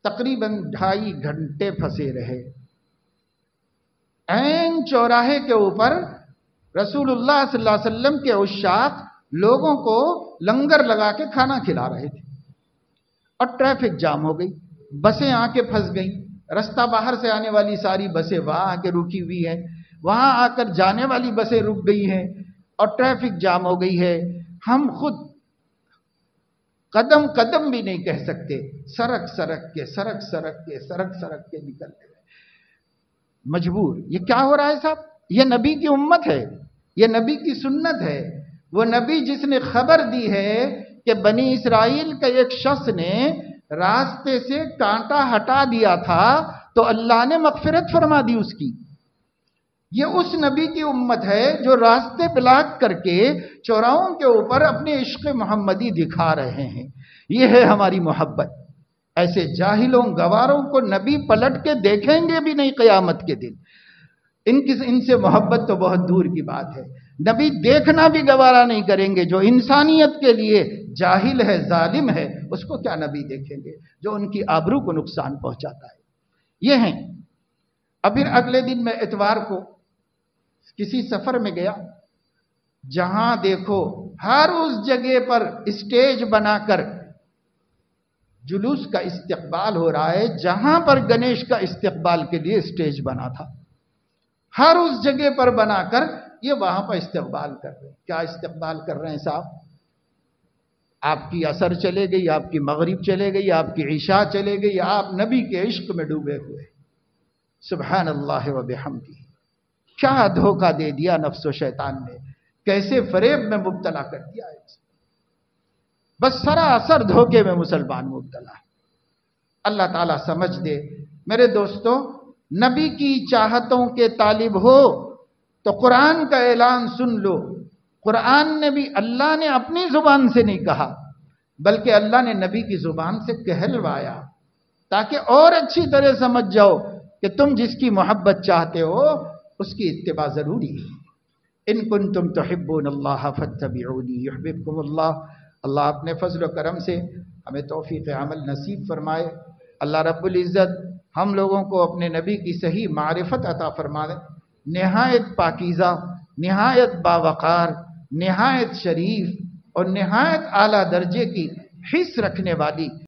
تقریباً 2.5 گھنٹے پھنسے رہے۔ عین چوراہے کے اوپر رسول اللہ صلی اللہ علیہ وسلم کے عشاق لوگوں کو لنگر لگا کے کھانا کھلا رہے تھے، اور ٹریفک جام ہو گئی، بسیں آ کے پھنس گئیں، رستہ باہر سے آنے والی ساری بسیں وہاں آ کے رکی ہوئی ہیں، وہاں آ کر جانے والی بسیں رک گئی ہیں، اور ٹریفک جام ہو گئی ہے۔ ہم خود قدم قدم بھی نہیں کہہ سکتے، سرک سرک کے نکل گئے، مجبور۔ یہ کیا ہو رہا ہے صاحب؟ یہ نبی کی امت ہے، یہ نبی کی سنت ہے، وہ نبی جس نے خبر دی ہے کہ بنی اسرائیل کا ایک شخص نے راستے سے کانٹا ہٹا دیا تھا تو اللہ نے مغفرت فرما دی اس کی۔ یہ اس نبی کی امت ہے جو راستے بلاک کر کے چوراہوں کے اوپر اپنے عشق محمدی دکھا رہے ہیں۔ یہ ہے ہماری محبت۔ ایسے جاہلوں گواروں کو نبی پلٹ کے دیکھیں گے بھی نہیں قیامت کے دن، ان سے محبت تو بہت دور کی بات ہے۔ نبی دیکھنا بھی گوارا نہیں کریں گے۔ جو انسانیت کے لیے جاہل ہے، ظالم ہے، اس کو کیا نبی دیکھیں گے جو ان کی آبرو کو نقصان پہنچاتا ہے؟ یہ ہیں۔ اب پھر اگلے دن میں اتوار کو کسی سفر میں گیا، جہاں دیکھو ہر اس جگہ پر اسٹیج بنا کر جلوس کا استقبال ہو رہا ہے، جہاں پر گنیش کا استقبال کے لیے اسٹیج بنا تھا، ہر اس جگہ پر بنا کر یہ وہاں پر استقبال کر رہے ہیں۔ کیا استقبال کر رہے ہیں صاحب؟ آپ کی عصر چلے گئی، آپ کی مغرب چلے گئی، آپ کی عشاء چلے گئی، آپ نبی کے عشق میں ڈوبے ہوئے۔ سبحان اللہ و بحمدہ۔ کیا دھوکہ دے دیا نفس و شیطان نے، کیسے فریب میں مبتلا کر دیا ہے۔ بس سراسر دھوکے میں مسلمان مبتلا ہے۔ اللہ تعالیٰ سمجھ دے۔ میرے دوستو، نبی کی چاہتوں کے طالب ہو تو قرآن کا اعلان سن لو۔ قرآن نے بھی اللہ نے اپنی زبان سے نہیں کہا، بلکہ اللہ نے نبی کی زبان سے کہلوایا، تاکہ اور اچھی طرح سمجھ جاؤ کہ تم جس کی محبت چاہتے ہو اس کی اتباع ضروری ہے۔ ان کنتم تحبون اللہ فاتبعونی یحببکم اللہ۔ اللہ اپنے فضل و کرم سے ہمیں توفیق عمل نصیب فرمائے۔ اللہ رب العزت ہم لوگوں کو اپنے نبی کی صحیح معرفت عطا فرمائے۔ نہایت پاکیزہ، نہایت باوقار، نہایت شریف اور نہایت اعلیٰ درجے کی حس رکھنے والی